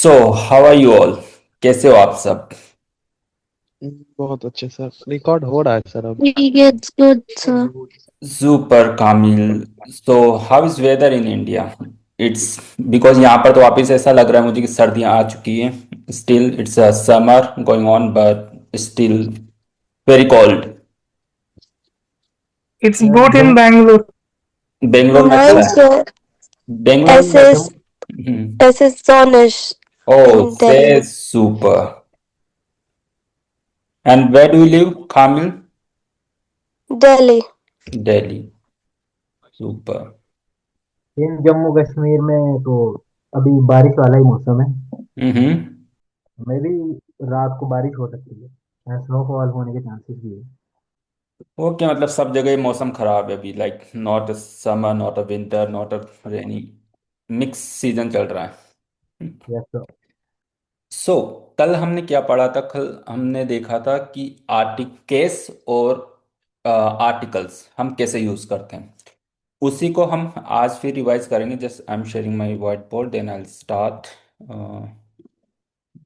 So how are you all? कैसे हो आप सब? बहुत अच्छे सर। रिकॉर्ड हो रहा है सर अब। It's good, sir. Super Kamil. So how is whether in India? It's because यहाँ पर तो वापस ऐसा लग रहा है मुझे कि सर्दियाँ आ चुकी हैं। Still it's a summer going on but still very cold. It's good in Bangalore. Bangalore में अच्छा है। Mine's बेंगलोर में SS वैसे SS Donish ओह in से Delhi. Super. And where do you live Kamil? Delhi. Delhi. Super. In Jammu Kashmir में तो अभी बारिश वाला ही मौसम है। हम्म। मे भी रात को बारिश हो सकती है, स्नोफॉल होने के चांसेस भी है। ओके, मतलब सब जगह मौसम खराब है अभी, like not a summer not a winter not a rainy, mix season चल रहा है। Yes sir. सो कल हमने क्या पढ़ा था? कल हमने देखा था कि आर्टिकेस और आर्टिकल्स हम कैसे यूज करते हैं। उसी को हम आज फिर रिवाइज करेंगे। Just I am sharing my whiteboard then I start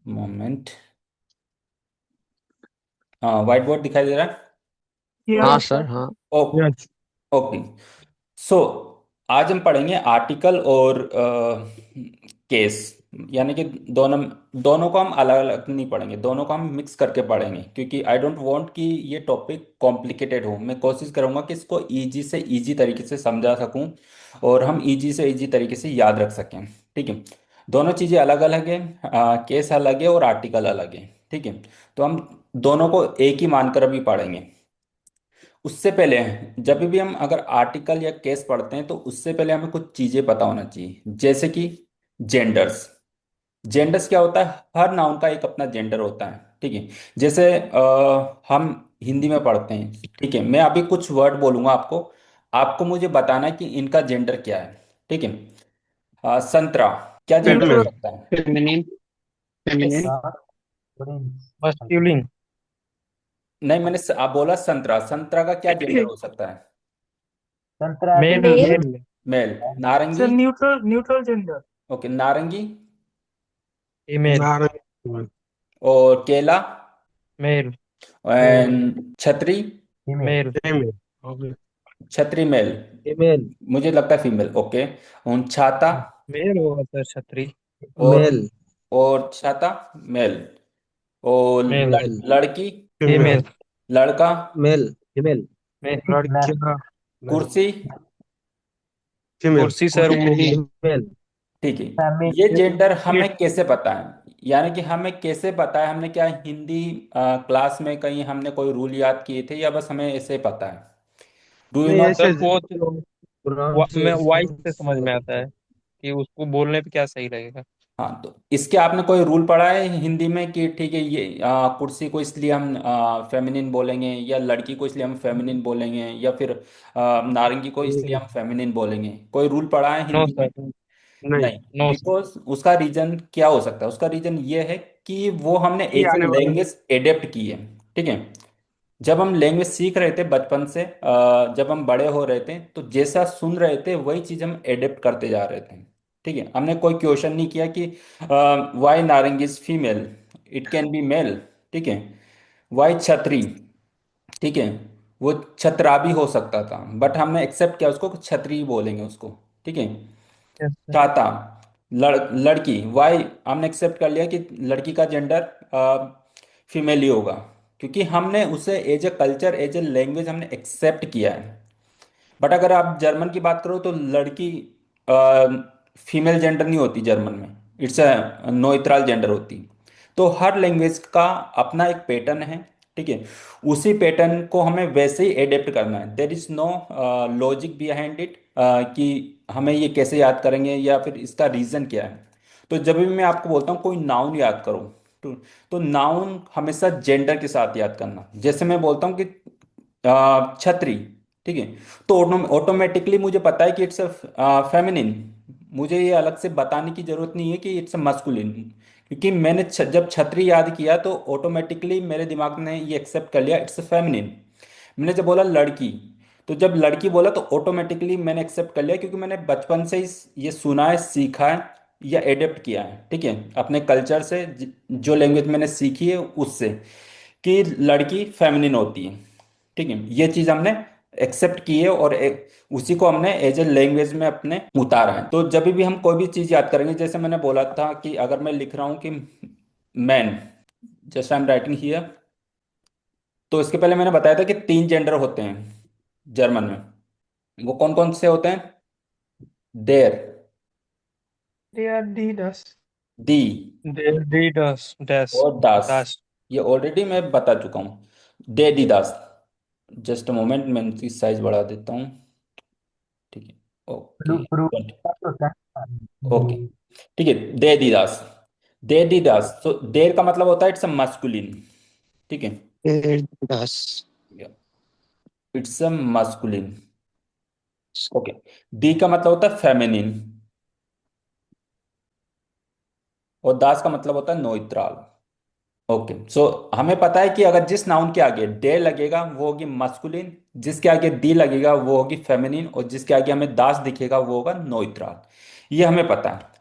moment. Whiteboard दिखाई दे रहा है? Yeah, हाँ sir. सर हाँ। ओके। Yes. ओके। सो आज हम पढ़ेंगे आर्टिकल और केस, यानी कि दोनों दोनों को हम अलग अलग नहीं पढ़ेंगे, दोनों को हम मिक्स करके पढ़ेंगे क्योंकि आई डोंट वांट कि ये टॉपिक कॉम्प्लिकेटेड हो। मैं कोशिश करूंगा कि इसको इजी से इजी तरीके से समझा सकूं और हम इजी से इजी तरीके से याद रख सकें। ठीक है। दोनों चीज़ें अलग अलग हैं। केस अलग है और आर्टिकल अलग है। ठीक है। तो हम दोनों को एक ही मानकर अभी पढ़ेंगे। उससे पहले जब भी हम अगर आर्टिकल या केस पढ़ते हैं तो उससे पहले हमें कुछ चीजें पता होना चाहिए, जैसे कि जेंडर्स। जेंडर्स क्या होता है? हर नाउन का एक अपना जेंडर होता है। ठीक है। जैसे हम हिंदी में पढ़ते हैं। ठीक है, मैं अभी कुछ वर्ड बोलूंगा आपको, आपको मुझे बताना है कि इनका जेंडर क्या है। ठीक है। संतरा क्या जेंडर हो Neutral. सकता है? Feminine. Feminine. हाँ, ऑरेंज। Masculine. नहीं, आप बोला संतरा, संतरा का क्या जेंडर हो सकता है? संतरा तो Male. Male. Male Male. Male. It's a नारंगी? neutral gender. ओके, नारंगी। Female. और केला? Male. एंड छतरी? फीमेल। Male. Female. Okay. छतरी मेल। फीमेल। मुझे लगता है फीमेल। ओके। और छाता? Male होगा सर छतरी। और मेल। छाता मेल। और Male. लड़की? Female. लड़का? मेल। फीमेल। Male. लड़कियाँ कुर्सी? कुर्सी सर वो फीमेल। ठीक है। फैमिली। ये जेंडर हमें सीट. कैसे पता है, यानी कि हमें कैसे पता है? हमने क्या हिंदी क्लास में कहीं हमने कोई रूल याद किए थे या बस हमें ऐसे पता है? डू यू नहीं नो? ऐसे सर वो तो मैं वॉइस प्रोनाउंसिएशन से समझ में आता है कि उसको बोलने पे क्या सही लगेगा। हाँ, तो इसके आपने कोई रूल पढ़ा है हिंदी में कि ठीक है ये कुर्सी को इसलिए हम फेमिनिन बोलेंगे, या लड़की को इसलिए हम फेमिनिन बोलेंगे, या फिर नारंगी को इसलिए हम फेमिनिन बोलेंगे? कोई रूल पढ़ा है नो हिंदी में? सर. नहीं. नहीं। No sir. बिकॉज उसका रीजन क्या हो सकता है? उसका रीजन ये है कि वो हमने ये एज ए आने वाला है. लैंग्वेज एडेप्ट की है। ठीक है। जब हम लैंग्वेज सीख रहे थे बचपन से, जब हम बड़े हो रहे थे तो जैसा सुन रहे थे वही चीज हम एडेप्ट करते जा रहे थे। ठीक है। हमने कोई क्वेश्चन नहीं किया कि वाई नारंगी is female, it can be male. ठीक है। वाई छतरी? ठीक है, वो छतरा भी हो सकता था बट हमने एक्सेप्ट किया उसको कि छतरी ही बोलेंगे उसको। ठीक है। Yes sir. छाता। लड़की, वाई हमने एक्सेप्ट कर लिया कि लड़की का जेंडर फीमेल ही होगा क्योंकि हमने उसे as a culture as a language हमने एक्सेप्ट किया है। बट अगर आप जर्मन की बात करो तो लड़की फीमेल जेंडर नहीं होती जर्मन में, इट्स अ नोइट्रल जेंडर होती। तो हर लैंग्वेज का अपना एक पैटर्न है। ठीक है। उसी पैटर्न को हमें वैसे ही एडेप्ट करना है। There is no logic behind it कि हमें ये कैसे याद करेंगे या फिर इसका रीज़न क्या है। तो जब भी मैं आपको बोलता हूँ कोई नाउन याद करो, तो नाउन हमेशा जेंडर के साथ याद करना। जैसे मैं बोलता हूँ कि छतरी, ठीक है, तो ऑटोमेटिकली मुझे पता है कि इट्स अ फेमिनिन। मुझे ये अलग से बताने की जरूरत नहीं है कि इट्स अ मस्कुलिन, क्योंकि मैंने जब छतरी याद किया तो ऑटोमेटिकली मेरे दिमाग ने ये एक्सेप्ट कर लिया इट्स अ फेमिनिन। मैंने जब बोला लड़की, तो जब लड़की बोला तो ऑटोमेटिकली मैंने एक्सेप्ट कर लिया क्योंकि मैंने बचपन से ही ये सुना है सीखा है, या एडेप्ट किया है, ठीक है, अपने कल्चर से, जो लैंग्वेज मैंने सीखी है उससे, कि लड़की फेमिनिन होती है, ठीक है, ये चीज़ हमने एक्सेप्ट की है और उसी को हमने एज ए लैंग्वेज में अपने उतारा है। तो जब भी हम कोई भी चीज़ याद करेंगे, जैसे मैंने बोला था कि अगर मैं लिख रहा हूँ कि man, just I am writing here, तो इसके पहले मैंने बताया था कि 3 जेंडर होते हैं जर्मन में। वो कौन कौन से होते हैं? देर, Der, die, das. दी डी डस डैश और दास। दाश। ये ऑलरेडी मैं बता चुका हूँ, दे दी दास। जस्ट अ मोमेंट, मैं इसकी साइज बढ़ा देता हूँ, ठीक है, ओके, तो क्या ओके, ठीक है, दे दी दास, दे दी दास। तो देर का मतलब होता है इट्स अ मस्कुलिन, ठीक है, Der, das. It's a masculine, okay. दी का मतलब होता है फेमिनिन, और दास का मतलब होता है नोइट्रल। ओके, सो हमें पता है कि अगर जिस नाउन के आगे डे लगेगा वो होगी मस्कुलिन, जिसके आगे दी लगेगा वो होगी फेमिनिन, और जिसके आगे हमें दास दिखेगा वो होगा नोइट्रल। ये हमें पता है।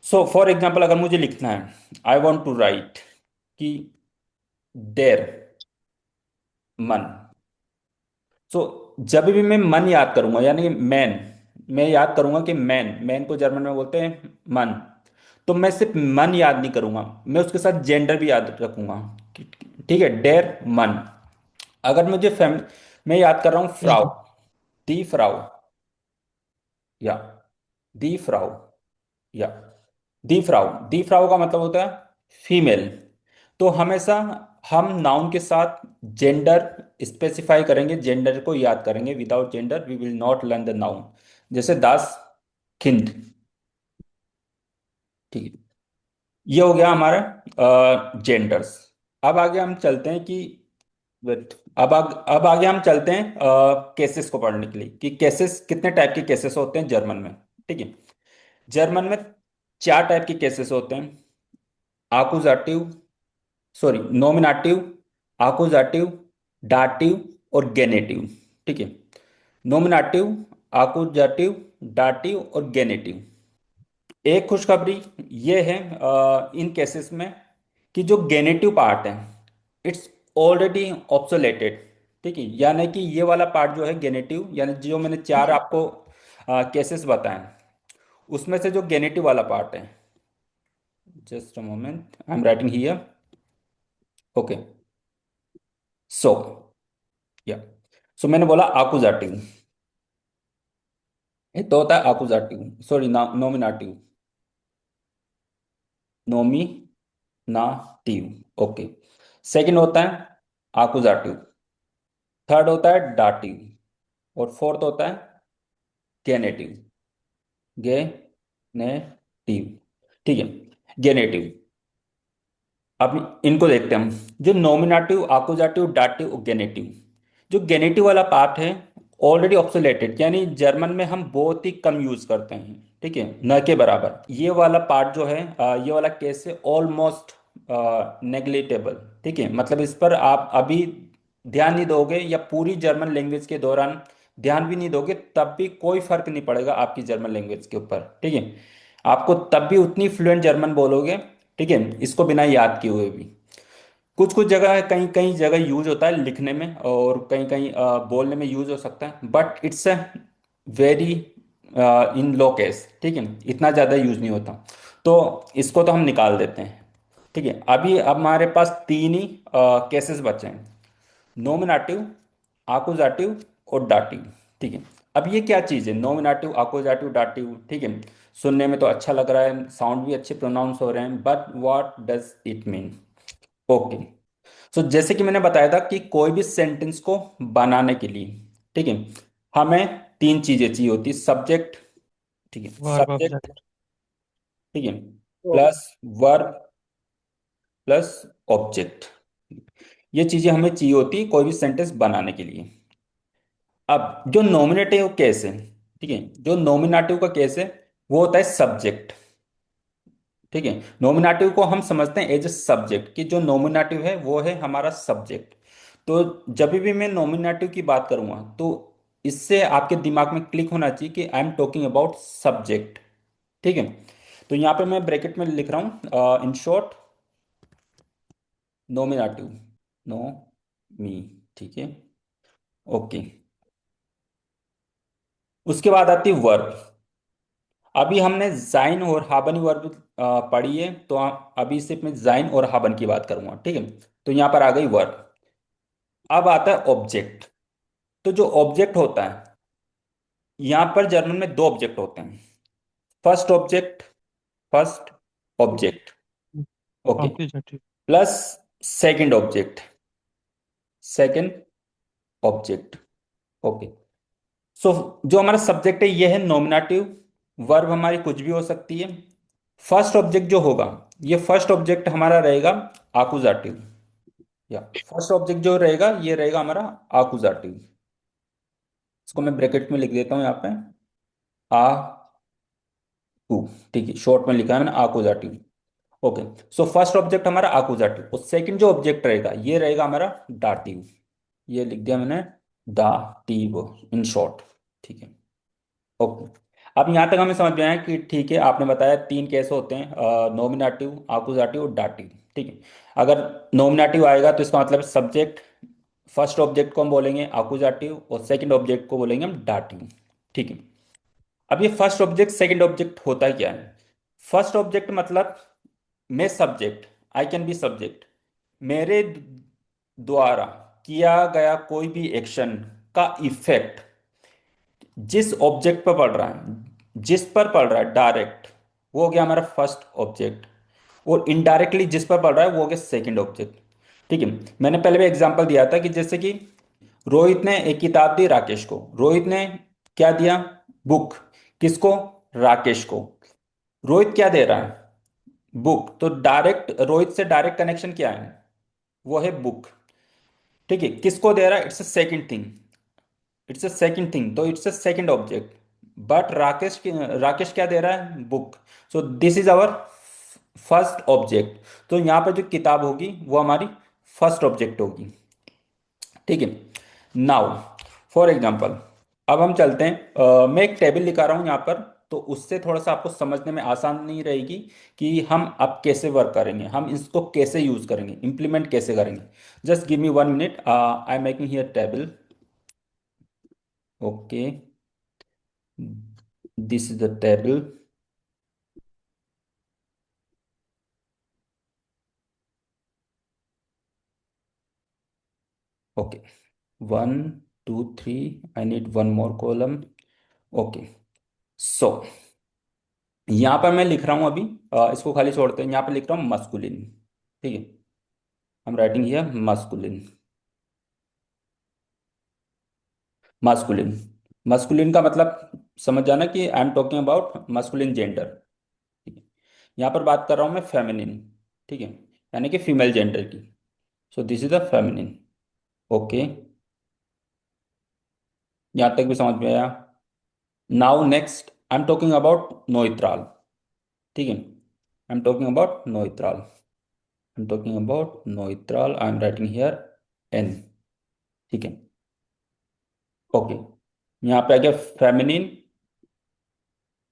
सो फॉर एग्जाम्पल, अगर मुझे लिखना है, आई वॉन्ट टू राइट कि देर मन। सो जब भी मैं मन याद करूंगा, यानी कि मैन, मैं याद करूंगा कि मैन, मैन को जर्मन में बोलते हैं मन, तो मैं सिर्फ मन याद नहीं करूंगा, मैं उसके साथ जेंडर भी याद रखूंगा, ठीक है, डेर मन। अगर मुझे मैं याद कर रहा हूं फ्राउ, दी फ्राउ, या दी फ्राउ, या दी फ्राउ, दी फ्राउ का मतलब होता है फीमेल। तो हमेशा हम नाउन के साथ जेंडर स्पेसिफाई करेंगे, जेंडर को याद करेंगे, without gender we will not learn the noun. जैसे दास, खिंड, ठीक है, ये हो गया हमारा जेंडर्स। अब आगे हम चलते हैं कि वेट, अब आगे हम चलते हैं केसेस को पढ़ने के लिए, कि केसेस कितने टाइप के केसेस होते हैं जर्मन में, ठीक है। जर्मन में 4 टाइप के केसेस होते हैं, आकुजाटिव, सॉरी, नॉमिनेटिव, आकुजाटिव, डाटिव और गेनेटिव, ठीक है। नॉमिनेटिव, आकुजाटिव, डाटिव और गेनेटिव। एक खुशखबरी ये है इन केसेस में, कि जो गेनेटिव पार्ट है इट्स ऑलरेडी ऑब्सोलेटेड, ठीक है, यानी कि ये वाला पार्ट जो है गेनेटिव, यानी जो मैंने 4 आपको केसेस बताए, उसमें से जो गेनेटिव वाला पार्ट है, just a moment, I am writing here, okay. So या सो मैंने बोला आकुजाटिव, ये तो होता है आकुजाटिव, sorry, nominative, nominative, okay. Second होता है आकुजाटिव, थर्ड होता है डाटिव, और फोर्थ होता है गेनेटिव, गेनेटिव, ठीक है, गेनेटिव। अब इनको देखते हैं हम, जो नॉमिनेटिव, आकुजाटिव, डाटिव और गेनेटिव। जो गेनेटिव वाला पार्ट है ऑलरेडी ऑब्सोलेटेड, यानी जर्मन में हम बहुत ही कम यूज करते हैं, ठीक है, न के बराबर। ये वाला पार्ट जो है, ये वाला केस है ऑलमोस्ट नेग्लिटेबल, ठीक है, मतलब इस पर आप अभी ध्यान नहीं दोगे, या पूरी जर्मन लैंग्वेज के दौरान ध्यान भी नहीं दोगे, तब भी कोई फर्क नहीं पड़ेगा आपकी जर्मन लैंग्वेज के ऊपर, ठीक है। आपको तब भी उतनी फ्लुएंट जर्मन बोलोगे, ठीक है, इसको बिना याद किए हुए भी। कुछ कुछ जगह, कहीं कहीं जगह यूज होता है लिखने में, और कहीं कहीं बोलने में यूज हो सकता है, but it's a very in low case, ठीक है, इतना ज़्यादा यूज नहीं होता। तो इसको तो हम निकाल देते हैं, ठीक है। अभी अब हमारे पास 3 ही केसेस बचे हैं, नॉमिनेटिव, आकुजाटिव और डाटिव, ठीक है। अब ये क्या चीज़ है, नॉमिनेटिव, आकुजाटिव, डाटिव, ठीक है, सुनने में तो अच्छा लग रहा है, साउंड भी अच्छे प्रोनाउंस हो रहे हैं, but what does it mean? Okay, so जैसे कि मैंने बताया था कि कोई भी सेंटेंस को बनाने के लिए, ठीक है, हमें 3 चीजें चाहिए होती, सब्जेक्ट, ठीक है, वर्ब सब्जेक्ट, ऑब्जेक्ट। ठीक है, तो प्लस वर्ब प्लस ऑब्जेक्ट। ये चीजें हमें चाहिए होती कोई भी सेंटेंस बनाने के लिए। अब जो नॉमिनेटिव केस है, ठीक है, जो नॉमिनेटिव का केस है वो होता है सब्जेक्ट, ठीक है। नॉमिनेटिव को हम समझते हैं एज ए सब्जेक्ट, कि जो नॉमिनेटिव है वो है हमारा सब्जेक्ट। तो जब भी मैं नॉमिनेटिव की बात करूंगा तो इससे आपके दिमाग में क्लिक होना चाहिए कि I am talking about subject, ठीक है। तो यहाँ पे मैं ब्रैकेट में लिख रहा हूँ इन शॉर्ट नोमिनेटिव, नो मी, ठीक है, ओके। उसके बाद आती है वर्ब। अभी हमने जाइन और हाबन वर्ब पढ़ी है, तो अभी सिर्फ मैं जाइन और हाबन की बात करूंगा, ठीक है। तो यहाँ पर आ गई वर्ब। अब आता है ऑब्जेक्ट। तो जो ऑब्जेक्ट होता है, यहाँ पर जर्मन में दो ऑब्जेक्ट होते हैं, first object, first object, okay, Accusative. Plus second object, second object, okay. So जो हमारा सब्जेक्ट है ये है नॉमिनेटिव। वर्ब हमारी कुछ भी हो सकती है। फर्स्ट ऑब्जेक्ट जो होगा, ये फर्स्ट ऑब्जेक्ट हमारा रहेगा आकुजाटिव, या फर्स्ट ऑब्जेक्ट जो रहेगा ये रहेगा हमारा आकुजाटिव। इसको मैं ब्रैकेट में लिख देता हूँ यहाँ पे, आ टू, ठीक है, शॉर्ट में लिखा है मैंने आकुजाटिव, ओके। सो फर्स्ट ऑब्जेक्ट हमारा आकुजाटिव, और सेकंड जो ऑब्जेक्ट रहेगा ये रहेगा हमारा डाटिव। ये लिख दिया मैंने, डाटिव इन शॉर्ट, ठीक है, ओके। अब यहाँ तक हमें समझ में आया कि ठीक है, आपने बताया तीन केस होते हैं, नॉमिनेटिव, आकुजाटिव और डाटिव, ठीक है। अगर नॉमिनेटिव आएगा तो इसका मतलब सब्जेक्ट, फर्स्ट ऑब्जेक्ट को हम बोलेंगे आकुजाटिव और सेकंड ऑब्जेक्ट को बोलेंगे हम डाटिव, ठीक है। अब ये फर्स्ट ऑब्जेक्ट सेकंड ऑब्जेक्ट होता क्या है? फर्स्ट ऑब्जेक्ट मतलब मैं subject, I can be subject, मेरे द्वारा किया गया कोई भी एक्शन का इफेक्ट जिस ऑब्जेक्ट पर पड़ रहा है, जिस पर पड़ रहा है डायरेक्ट, वो हो गया हमारा फर्स्ट ऑब्जेक्ट, और इनडायरेक्टली जिस पर पड़ रहा है वो हो गया सेकंड ऑब्जेक्ट, ठीक है। मैंने पहले भी एग्जांपल दिया था कि जैसे कि रोहित ने एक किताब दी राकेश को, रोहित ने क्या दिया, बुक, किसको, राकेश को। रोहित क्या दे रहा है, बुक, तो डायरेक्ट रोहित से डायरेक्ट कनेक्शन क्या है, वो है बुक, ठीक है। किसको दे रहा है, it's a second thing, it's a second thing, तो it's a second object. But Rakesh क्या दे रहा है, book, so this is our first object. तो यहां पर जो किताब होगी वो हमारी फर्स्ट ऑब्जेक्ट होगी, ठीक है। नाउ फॉर एग्जांपल, अब हम चलते हैं, मैं एक टेबल लिखा रहा हूं यहाँ पर, तो उससे थोड़ा सा आपको समझने में आसान नहीं रहेगी कि हम अब कैसे वर्क करेंगे, हम इसको कैसे यूज करेंगे, इंप्लीमेंट कैसे करेंगे। Just give me 1 minute, I am making here table, okay, this is the table, okay, 1 2 3, I need one more column, okay. So यहाँ पर मैं लिख रहा हूँ अभी, इसको खाली छोड़ते हैं, यहाँ पर लिख रहा हूँ मस्कुलिन, ठीक है, I am writing here masculine, masculine. Masculine का मतलब समझ जाना कि I am talking about masculine gender, ठीक है। यहाँ पर बात कर रहा हूँ मैं फेमिनिन, ठीक है, यानी कि फीमेल जेंडर की। So this is the feminine, okay, यहाँ तक भी समझ में आया। Now next I am talking about नोइत्राल, ठीक है, आई एम टॉकिंग अबाउट नोइत्राल, आई एम टॉकिंग अबाउट नोइत्राल, I am writing here N, ठीक है, ओके। यहाँ पे आ गया फेमिनिन,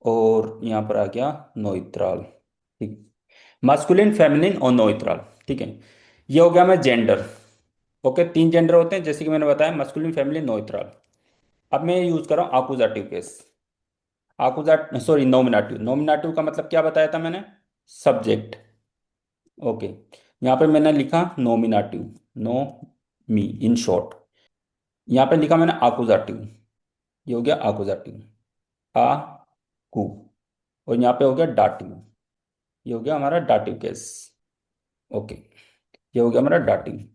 और यहाँ पर आ गया नोइत्राल, ठीक, मास्कुलिन, फेमिनिन और नोइट्रल, ठीक है। ये हो गया मैं जेंडर, ओके। तीन जेंडर होते हैं जैसे कि मैंने बताया, मास्कुलिन, फेमिनिन, नोइट्रल। अब मैं यूज कर रहा हूँ आकुजाटिव केस, आकुजाट सॉरी नोमिनेटिव, नोमिनेटिव का मतलब क्या बताया था मैंने, सब्जेक्ट, ओके। यहाँ पे मैंने लिखा नोमिनेटिव, नो मी इन शॉर्ट। यहाँ पे लिखा मैंने आकुजाटिव, ये हो गया आकुजाटिव, आ कु, और यहाँ पे हो गया डाटिव, ये हो गया हमारा डाटिव केस, ओके, ये हो गया हमारा डाटिव।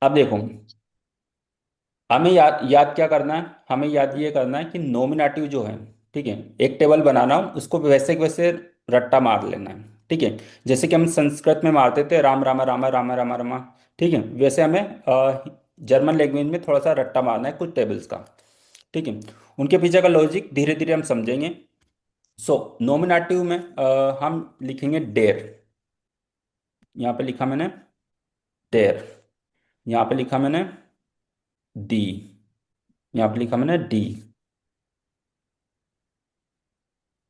अब देखो, हमें याद याद क्या करना है, हमें याद ये करना है कि नोमिनेटिव जो है, ठीक है, एक टेबल बनाना हो, उसको वैसे के वैसे रट्टा मार लेना है, ठीक है। जैसे कि हम संस्कृत में मारते थे राम रामा रामा रामा रामा रामा, ठीक है, वैसे हमें जर्मन लैंग्वेज में थोड़ा सा रट्टा मारना है कुछ टेबल्स का, ठीक है। उनके पीछे का लॉजिक धीरे धीरे हम समझेंगे। सो नोमिनेटिव में हम लिखेंगे डेर, यहाँ पे लिखा मैंने डेर, यहाँ पे लिखा मैंने डी, यहाँ पे लिखा मैंने डी,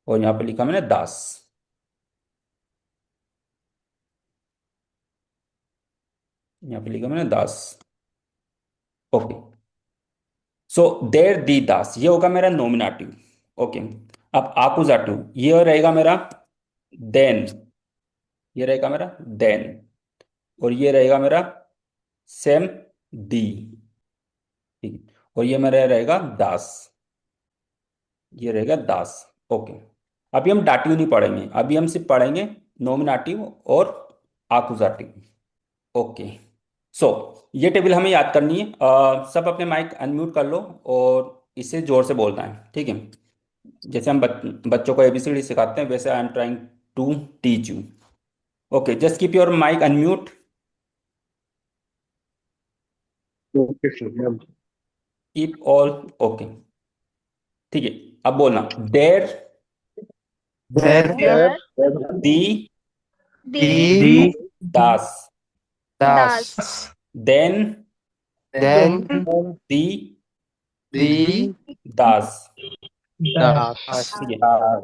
और यहाँ पे लिखा मैंने दास। यहाँ पे लिखा मैंने दास। ओके। सो देर दी दास, ये होगा मेरा नोमिनेटिव। ओके। अब आकुजाटिव ये रहेगा मेरा देन। ये रहेगा मेरा देन। और ये रहेगा मेरा सेम दी। ठीक है। और ये मेरा रहेगा दास। ये रहेगा दास। ओके। अभी हम डाटिव नहीं पढ़ेंगे, अभी हम सिर्फ पढ़ेंगे नोमिनेटिव और आकुजाटिव। ओके। सो ये टेबल हमें याद करनी है। सब अपने माइक अनम्यूट कर लो और इसे जोर से बोलना है, ठीक है। जैसे हम बच्चों को एबीसीडी सिखाते हैं, वैसे I am trying to teach you. Okay, just keep your mic unmute. Okay sir. Keep all okay. ठीक है। अब बोलना देर There There दी the the दास das das, देन then दी the दास। दास ठीक है।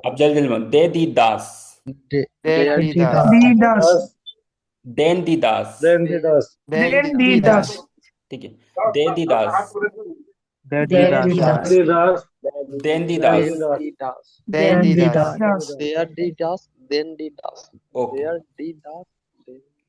अब जल्दी जल्दी बोलो, दे दी दास, there the das, Didas. Then दी दास। Then then the das, Didas. ठीक है। दे दी दास, there the there the das, das Didas. Then दी देयर दास। दी दास then the das. Das. देयर दी दास देन दी दास ओके। देयर दी दास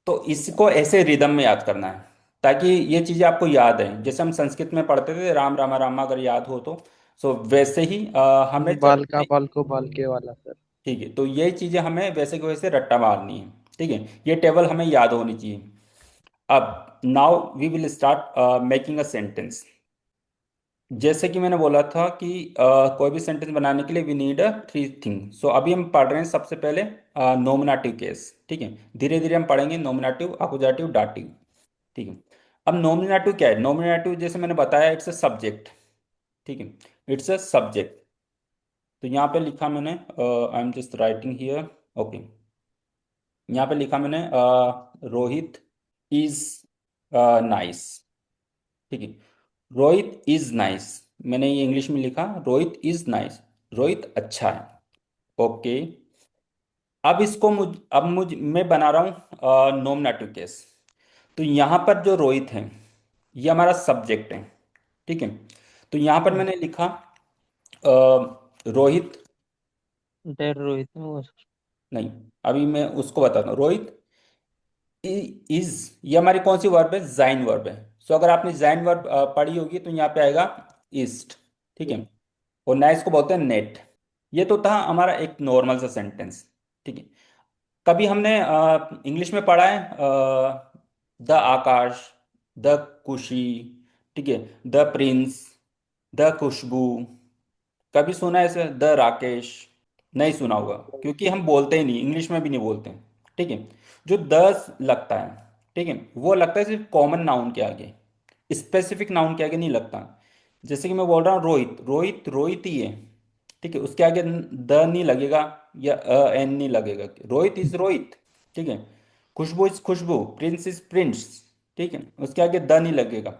तो इसको ऐसे रिदम में याद करना है ताकि ये चीजें आपको याद है, जैसे हम संस्कृत में पढ़ते थे राम रामा रामा, अगर याद हो तो। सो वैसे ही हमें बाल का बाल को बाल के वाला सर। ठीक है, तो ये चीजें हमें वैसे के वैसे रट्टा मारनी है। ठीक है, ये टेबल हमें याद होनी चाहिए। अब now we will start making a sentence. जैसे कि मैंने बोला था कि कोई भी सेंटेंस बनाने के लिए we need a three thing. So अभी हम पढ़ रहे हैं सबसे पहले नोमिनेटिव केस। ठीक है, धीरे धीरे हम पढ़ेंगे नोमिनेटिव, अकुजाटिव, डाटिव। ठीक है। अब नोमिनेटिव क्या है? नोमिनेटिव जैसे मैंने बताया इट्स अ सब्जेक्ट। ठीक है, इट्स अ सब्जेक्ट। तो यहाँ पे लिखा मैंने, I am just writing here. Okay. यहाँ पे लिखा मैंने रोहित इज नाइस। ठीक है, रोहित इज नाइस। मैंने ये इंग्लिश में लिखा, रोहित इज नाइस, रोहित अच्छा है। ओके। अब इसको मैं बना रहा हूँ नोमिनेटिव केस। तो यहाँ पर जो रोहित है ये हमारा सब्जेक्ट है। ठीक है। तो यहाँ पर मैंने लिखा रोहित, There Rohit was. नहीं, अभी मैं उसको बताता हूँ। रोहित इज, ये हमारी कौन सी वर्ब है? जाइन वर्ब है। सो अगर आपने जाइन वर्ब पढ़ी होगी तो यहाँ पे आएगा ईस्ट। ठीक है। और नाइस को बोलते हैं नेट। ये तो था हमारा एक नॉर्मल सा सेंटेंस। ठीक है। कभी हमने इंग्लिश में पढ़ा है द आकाश, द खुशी, ठीक है, द प्रिंस, द खुशबू। कभी सुना है इसे द राकेश? नहीं सुना होगा क्योंकि हम बोलते ही नहीं, इंग्लिश में भी नहीं बोलते हैं। ठीक है। जो द लगता है, ठीक है, वो लगता है सिर्फ कॉमन नाउन के आगे, स्पेसिफिक नाउन के आगे नहीं लगता। जैसे कि मैं बोल रहा हूँ रोहित, रोहित रोहित ही है। ठीक है, उसके आगे द नहीं लगेगा या एन नहीं लगेगा। रोहित इज रोहित। ठीक है। Khushboo is Khushboo, Prince is Prince. ठीक है, उसके आगे द नहीं लगेगा।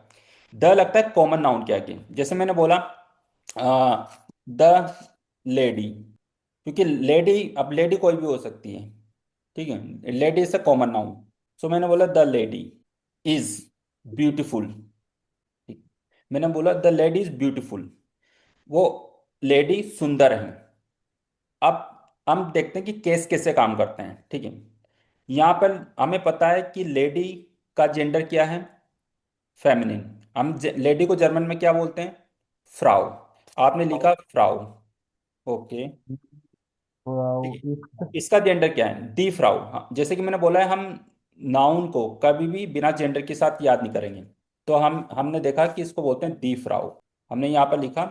द लगता है कॉमन नाउन के आगे। जैसे मैंने बोला द लेडी, क्योंकि लेडी, अब लेडी कोई भी हो सकती है। ठीक है, lady is a common noun. So मैंने बोला द लेडी इज ब्यूटीफुल। ठीक, मैंने बोला द लेडी इज ब्यूटीफुल, वो लेडी सुंदर है। अब हम देखते हैं कि केस कैसे काम करते हैं। ठीक है। यहाँ पर हमें पता है कि लेडी का जेंडर क्या है? फेमिनिन। हम लेडी को जर्मन में क्या बोलते हैं? फ्राउ। आपने लिखा फ्राउ। ओके। ठीक है। इसका जेंडर क्या है? दी फ्राउ। हाँ, जैसे कि मैंने बोला है, हम नाउन को कभी भी बिना जेंडर के साथ याद नहीं करेंगे। तो हमने देखा कि इसको बोलते हैं दी फ्राउ। हमने यहाँ पर लिखा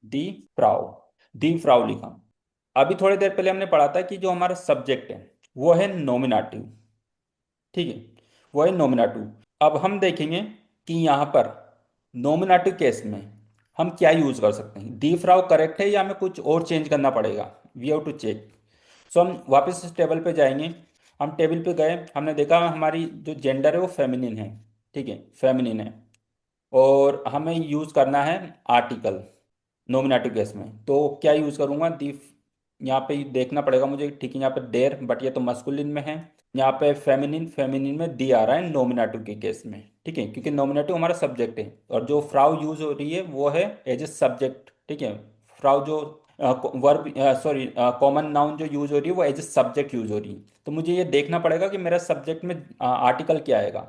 दी फ्राउ, दी फ्राउ लिखा। अभी थोड़ी देर पहले हमने पढ़ा था कि जो हमारा सब्जेक्ट है वो है नोमिनेटिव। ठीक है, वो है नोमिनेटिव। अब हम देखेंगे कि यहाँ पर नोमिनेटिव केस में हम क्या यूज कर सकते हैं। दी फ्राउ करेक्ट है या हमें कुछ और चेंज करना पड़ेगा? We have to check. So हम वापस इस टेबल पे जाएंगे। हम टेबल पे गए, हमने देखा हमारी जो जेंडर है वो फेमिनिन है। ठीक है, फेमिनिन है। और हमें यूज करना है आर्टिकल नोमिनेटिव केस में। तो क्या यूज करूंगा? दी यहाँ पे देखना पड़ेगा मुझे, ठीक है। यहाँ पे देर, बट ये तो मस्कुलिन में है। यहाँ पे फेमिनिन, फेमिनिन में दी आ रहा है नॉमिनेटिव के केस में, ठीक है, क्योंकि नॉमिनेटिव हमारा सब्जेक्ट है और जो फ्राउ यूज हो रही है वो है एज ए सब्जेक्ट, ठीक है। फ्राउ जो वर्ब, सॉरी, कॉमन नाउन जो यूज हो रही है वो एज ए सब्जेक्ट यूज हो रही है। तो मुझे ये देखना पड़ेगा कि मेरा सब्जेक्ट में आर्टिकल क्या आएगा।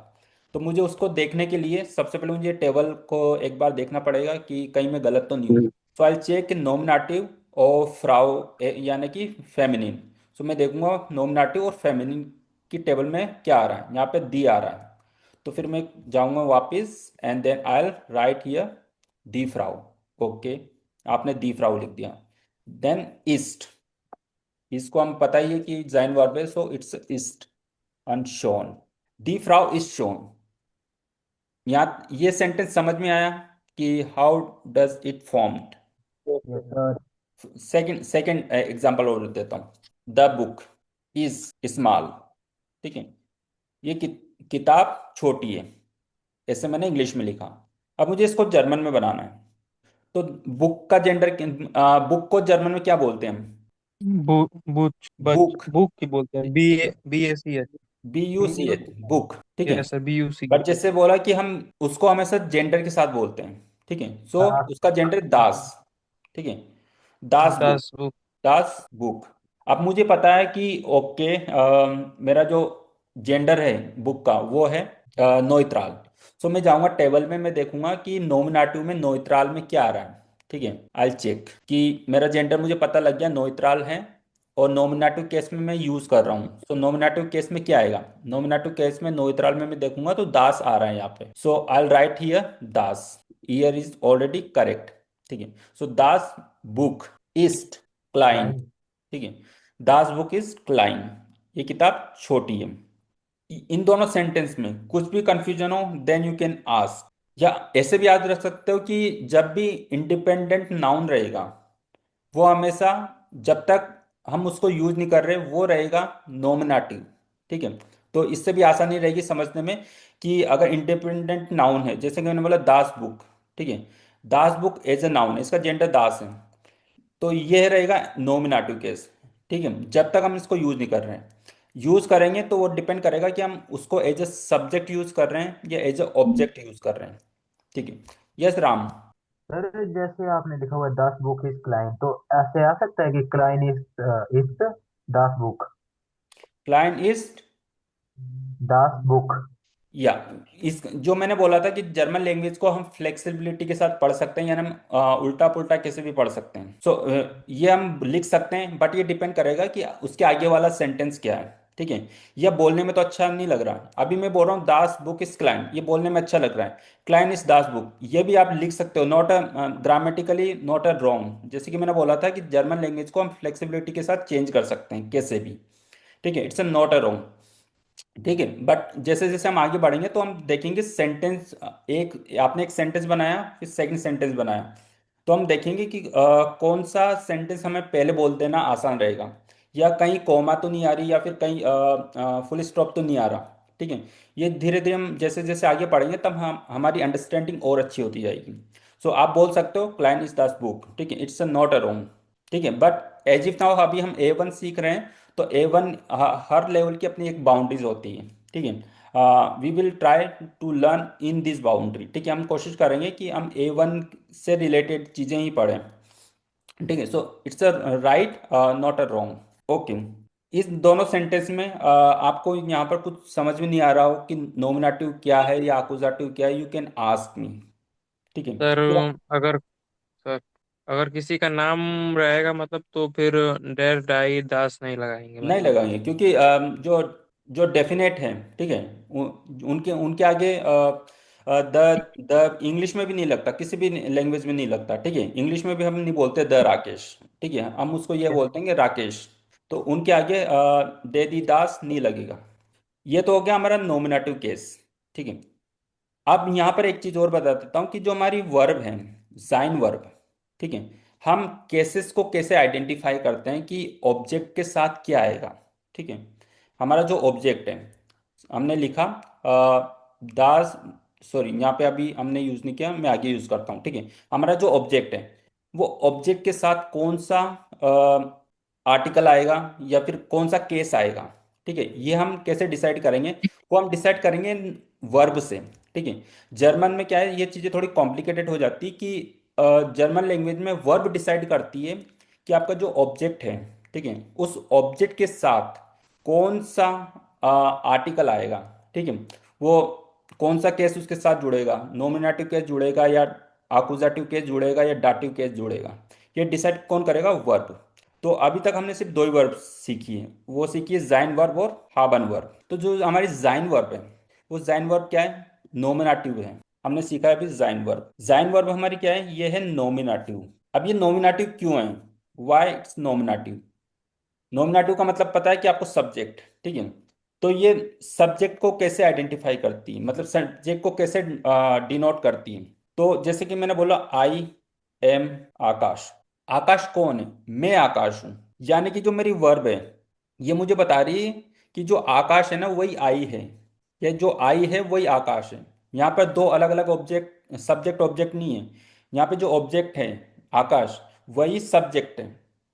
तो मुझे उसको देखने के लिए सबसे पहले मुझे टेबल को एक बार देखना पड़ेगा कि कहीं मैं गलत तो नहीं हूँ। सो आई चेक नॉमिनेटिव और फ्राउ, यानी कि फेमिनिन। सो मैं देखूंगा नॉमिनेटिव और फेमिनिन की टेबल में क्या आ रहा है। यहाँ पे दी आ रहा है, तो फिर मैं जाऊंगा वापस and then I write here दी फ्राउ। ओके, आपने दी फ्राउ लिख दिया। देन ईस्ट, इसको हम पता ही है कि जाइन वर्ब है, सो इट्स ईस्ट अनशोन। दी फ्राउ इज शोन। यहाँ ये सेंटेंस समझ में आया कि how does it formed. Yes sir. Second second example और देता हूँ। द बुक इज स्मॉल, ठीक है। ये किताब छोटी है, ऐसे मैंने इंग्लिश में लिखा। अब मुझे इसको जर्मन में बनाना है। तो बुक का जेंडर, बुक को जर्मन में क्या बोलते हैं हम? बुक बुक, बुक की बोलते हैं, BACH। BUCH, बुक, ठीक है। Yes sir, BUC। बट जैसे बोला कि हम उसको हमेशा जेंडर के साथ बोलते हैं, ठीक है। सो दास। उसका जेंडर दास, ठीक है। दास बुक, 10 बुक। दास बुक। अब मुझे पता है कि ओके, मेरा जो जेंडर है बुक का वो है नोइत्राल। सो मैं जाऊंगा टेबल में, मैं देखूंगा कि नोमिनेटिव में नोइत्राल में क्या आ रहा है, ठीक है। आई चेक कि मेरा जेंडर मुझे पता लग गया नोइत्राल है, और नोमिनेटिव केस में मैं यूज कर रहा हूँ। सो नोमिनेटिव केस में क्या आएगा? नोमिनेटिव केस में नोइत्राल में मैं देखूंगा तो दास आ रहा है यहाँ पे। सो आई राइट हियर दास। ईयर इज ऑलरेडी करेक्ट, ठीक है। सो दास बुक इस्ट क्लाइन, क्लाइंट। ठीक है। दास बुक इज क्लाइन, ये किताब छोटी है। इन दोनों सेंटेंस में कुछ भी कंफ्यूजन हो देन यू कैन आस्क। या ऐसे भी याद रख सकते हो कि जब भी इंडिपेंडेंट नाउन रहेगा वो हमेशा, जब तक हम उसको यूज नहीं कर रहे, वो रहेगा नॉमिनेटिव, ठीक है। तो इससे भी आसानी रहेगी समझने में कि अगर इंडिपेंडेंट नाउन है, जैसे कि मैंने बोला दास बुक, ठीक है। दास बुक एज ए नाउन है, इसका जेंडर दास है, तो ये रहेगा नॉमिनेटिव केस, ठीक है। जब तक हम इसको यूज नहीं कर रहे हैं। यूज करेंगे तो वो डिपेंड करेगा कि हम उसको एज ए सब्जेक्ट यूज कर रहे हैं या एज ए ऑब्जेक्ट यूज कर रहे हैं, ठीक है। यस राम। सर जैसे आपने लिखा हुआ है दास बुक इज क्लाइंट, तो ऐसे आ सकता है कि क्लाइन इज दास बुक। क्लाइंट इज, दास बुक। या इस जो मैंने बोला था कि जर्मन लैंग्वेज को हम फ्लेक्सिबिलिटी के साथ पढ़ सकते हैं, यानी हम उल्टा पुल्टा कैसे भी पढ़ सकते हैं। सो ये हम लिख सकते हैं, बट ये डिपेंड करेगा कि उसके आगे वाला सेंटेंस क्या है, ठीक है। यह बोलने में तो अच्छा नहीं लग रहा। अभी मैं बोल रहा हूँ दास बुक इज क्लाइंट, ये बोलने में अच्छा लग रहा है। क्लाइंट इज दास बुक, ये भी आप लिख सकते हो, not a grammatically not a wrong. जैसे कि मैंने बोला था कि जर्मन लैंग्वेज को हम फ्लेक्सिबिलिटी के साथ चेंज कर सकते हैं कैसे भी, ठीक है। It's a not a wrong, ठीक है। बट जैसे जैसे हम आगे बढ़ेंगे तो हम देखेंगे सेंटेंस, एक आपने एक सेंटेंस बनाया फिर सेकंड सेंटेंस बनाया, तो हम देखेंगे कि कौन सा सेंटेंस हमें पहले बोल देना आसान रहेगा, या कहीं कॉमा तो नहीं आ रही, या फिर कहीं फुल स्टॉप तो नहीं आ रहा, ठीक है। ये धीरे धीरे हम जैसे जैसे आगे पढ़ेंगे तब हम हमारी अंडरस्टैंडिंग और अच्छी होती जाएगी। सो आप बोल सकते हो क्लाइंट इज दास बुक, ठीक है। इट्स नॉट अ रॉन्ग, ठीक है। बट एज इफ नाउ अभी हम A1 सीख रहे हैं, तो A1 हर लेवल की अपनी एक बाउंड्रीज होती है, ठीक है। We will try to learn in this boundary, ठीक है। हम कोशिश करेंगे कि हम A1 से रिलेटेड चीज़ें ही पढ़ें, ठीक है। So it's a right not a wrong, okay. इस दोनों सेंटेंस में आपको यहाँ पर कुछ समझ में नहीं आ रहा हो कि नॉमिनेटिव क्या है या अकुजाटिव क्या है, यू कैन आस्क मी, ठीक है। सर अगर सर अगर किसी का नाम रहेगा मतलब, तो फिर डेर डाई दास नहीं लगाएंगे नहीं मतलब। लगाएंगे क्योंकि जो जो डेफिनेट है, ठीक है, उनके उनके आगे द द इंग्लिश में भी नहीं लगता, किसी भी लैंग्वेज में नहीं लगता, ठीक है। इंग्लिश में भी हम नहीं बोलते द राकेश, ठीक है, हम उसको ये बोलते हैं कि राकेश। तो उनके आगे दे दी दास नहीं लगेगा। ये तो हो गया हमारा नॉमिनेटिव केस, ठीक है। अब यहाँ पर एक चीज और बता देता हूँ कि जो हमारी वर्ब है, साइन वर्ब, ठीक है, हम केसेस को कैसे आइडेंटिफाई करते हैं कि ऑब्जेक्ट के साथ क्या आएगा, ठीक है। हमारा जो ऑब्जेक्ट है, हमने लिखा दास, सॉरी यहाँ पे अभी हमने यूज नहीं किया, मैं आगे यूज करता हूँ, ठीक है। हमारा जो ऑब्जेक्ट है वो ऑब्जेक्ट के साथ कौन सा आर्टिकल आएगा या फिर कौन सा केस आएगा। ठीक है, ये हम कैसे डिसाइड करेंगे, वो हम डिसाइड करेंगे वर्ब से। ठीक है, जर्मन में क्या है, ये चीज़ें थोड़ी कॉम्प्लिकेटेड हो जाती कि जर्मन लैंग्वेज में वर्ब डिसाइड करती है कि आपका जो ऑब्जेक्ट है, ठीक है, उस ऑब्जेक्ट के साथ कौन सा आर्टिकल आएगा। ठीक है, वो कौन सा केस उसके साथ जुड़ेगा, नॉमिनेटिव केस जुड़ेगा या आकुजाटिव केस जुड़ेगा या डाटिव केस जुड़ेगा, ये डिसाइड कौन करेगा, वर्ब। तो अभी तक हमने सिर्फ दो ही वर्ब सीखी है, वो सीखी है जाइन वर्ब और हाबन वर्ब। तो जो हमारी जाइन वर्ब है, वो जाइन वर्ब क्या है, नोमिनेटिव है। हमने सीखा है अभी जाइन वर्ब। जाइन वर्ब हमारी क्या है, ये है नोमिनेटिव। अब ये नोमिनेटिव क्यों है, वाई इट्स नोमिनेटिव। नोमिनेटिव का मतलब पता है कि आपको सब्जेक्ट, ठीक है, तो ये सब्जेक्ट को कैसे आइडेंटिफाई करती है, मतलब सब्जेक्ट को कैसे डिनोट करती है। तो जैसे कि मैंने बोला आई एम आकाश। आकाश कौन है, मैं आकाश हूं। यानी कि जो मेरी वर्ब है, ये मुझे बता रही है कि जो आकाश है ना वही आई है, या जो आई है वही आकाश है। यहाँ पर दो अलग अलग ऑब्जेक्ट, सब्जेक्ट ऑब्जेक्ट नहीं है। यहाँ पे जो ऑब्जेक्ट है आकाश, वही सब्जेक्ट है।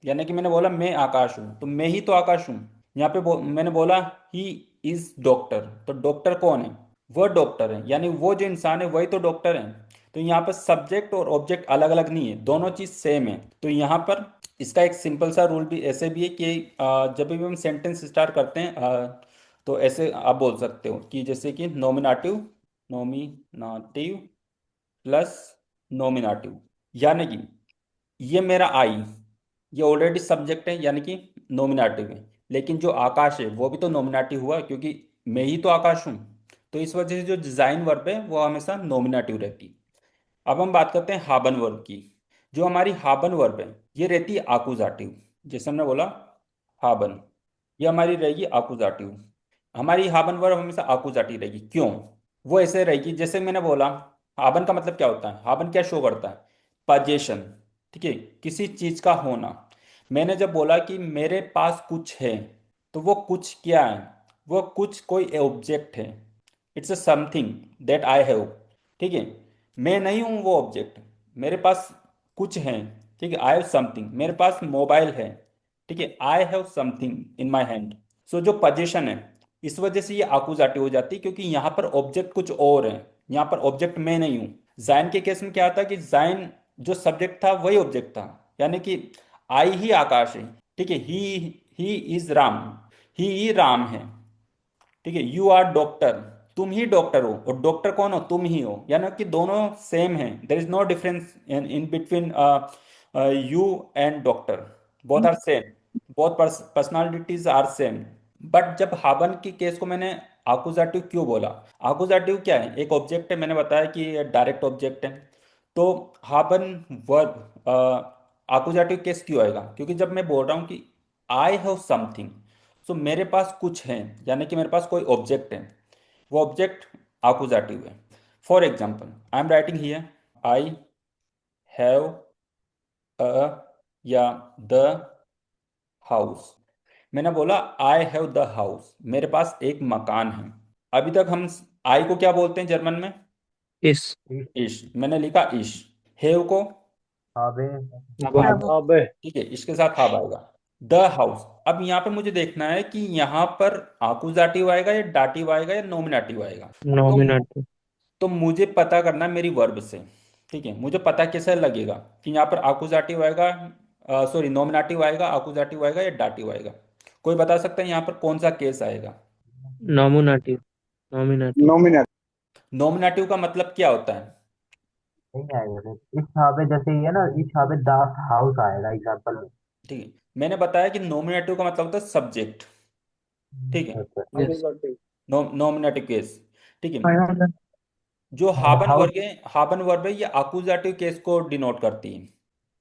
यानी कि मैंने बोला मैं आकाश हूँ, तो मैं ही तो आकाश हूँ। यहाँ पे मैंने बोला ही इज डॉक्टर, तो डॉक्टर कौन है, वह डॉक्टर है, यानी वो जो इंसान है वही तो डॉक्टर है। तो यहाँ पर सब्जेक्ट और ऑब्जेक्ट अलग अलग नहीं है, दोनों चीज सेम है। तो यहाँ पर इसका एक सिंपल सा रूल भी ऐसे भी है कि जब भी हम सेंटेंस स्टार्ट करते हैं तो ऐसे आप बोल सकते हो कि जैसे कि नोमिनेटिव, नोमिनेटिव प्लस नोमिनेटिव। यानी कि ये मेरा आई, ये ऑलरेडी सब्जेक्ट है यानी कि नोमिनेटिव है, लेकिन जो आकाश है वो भी तो नोमिनेटिव हुआ क्योंकि मैं ही तो आकाश हूँ। तो इस वजह से जो डिजाइन वर्ब है वो हमेशा नोमिनेटिव रहती है। अब हम बात करते हैं हाबन वर्ब की। जो हमारी हाबन वर्ब है ये रहती है आकुजाटिव। जैसे हमने बोला हाबन, ये हमारी रहेगी आकुजाटिव। हमारी हाबन वर्ब हमेशा आकुजाटिव रहेगी। क्यों, वो ऐसे रहेगी जैसे मैंने बोला, हाबन का मतलब क्या होता है, हाबन क्या शो करता है, पजेशन। ठीक है, किसी चीज का होना। मैंने जब बोला कि मेरे पास कुछ है, तो वो कुछ क्या है, वो कुछ कोई ऑब्जेक्ट है। It's a something that I have. ठीक है, मैं नहीं हूं वो ऑब्जेक्ट, मेरे पास कुछ है। ठीक है, आई हैव समथिंग, मेरे पास मोबाइल है। ठीक है, I have something in my hand. So जो पोजीशन है, इस वजह से ये आकुजाटी हो जाती है क्योंकि यहाँ पर ऑब्जेक्ट कुछ और है, यहाँ पर ऑब्जेक्ट मैं नहीं हूँ। जाइन के केस में क्या था कि जाइन जो सब्जेक्ट था वही ऑब्जेक्ट था, यानी कि आई ही आकाश है। ठीक है, ही इज राम, ही राम है। ठीक है, यू आर डॉक्टर, तुम ही डॉक्टर हो, और डॉक्टर कौन हो, तुम ही हो। यानी कि दोनों सेम है, there is no difference in in between you and doctor, both are same, both personalities are same. But जब हाबन की केस को मैंने आकुजाटिव क्यों बोला, आकुजाटिव क्या है, एक ऑब्जेक्ट है, मैंने बताया कि डायरेक्ट ऑब्जेक्ट है। तो हाबन वर्ब आकुजाटिव केस क्यों आएगा, क्योंकि जब मैं बोल रहा हूँ कि आई हैव समथिंग, सो मेरे पास कुछ है, यानी कि मेरे पास कोई ऑब्जेक्ट है, वो ऑब्जेक्ट आकुजाटिव है। For example I am writing here I have अ या द हाउस। मैंने बोला आई हैव द हाउस, मेरे पास एक मकान है। अभी तक हम आई को क्या बोलते हैं जर्मन में, इस इस इश। मैंने लिखा इश। हैव को आबे अब हाब, अब अबे ठीक है, इसके साथ हाब आएगा। The house. अब यहाँ पे मुझे देखना है कि यहाँ पर आकुजाटिव आएगा या डाटिव आएगा या नोमिनेटिव आएगा। तो नॉमिनेटिव। तो मुझे पता करना है मेरी वर्ब से। ठीक है, मुझे पता कैसे लगेगा कि यहाँ पर आकुजाटिव आएगा, सॉरी नोमिनेटिव आएगा, आकुजाटिव आएगा या डाटिव आएगा। कोई बता सकता है यहाँ पर कौन सा केस आएगा। नॉमिनेटिव। नॉमिनेटिव। नॉमिनल। नोमिनेटिव का मतलब क्या होता है। नहीं आएगा फिर। इस छापे जैसे ये है ना, इस छापे दास हाउस आएगा एग्जाम्पल में। ठीक है, मैंने बताया कि नोमिनेटिव का मतलब होता है सब्जेक्ट। ठीक है, अच्छा। यस। Nominative case. ठीक है, हाँ, जो और हाबन हाउस। वर्ग है, हाबन वर्ब है, ये आकुजाटिव केस को डिनोट करती है।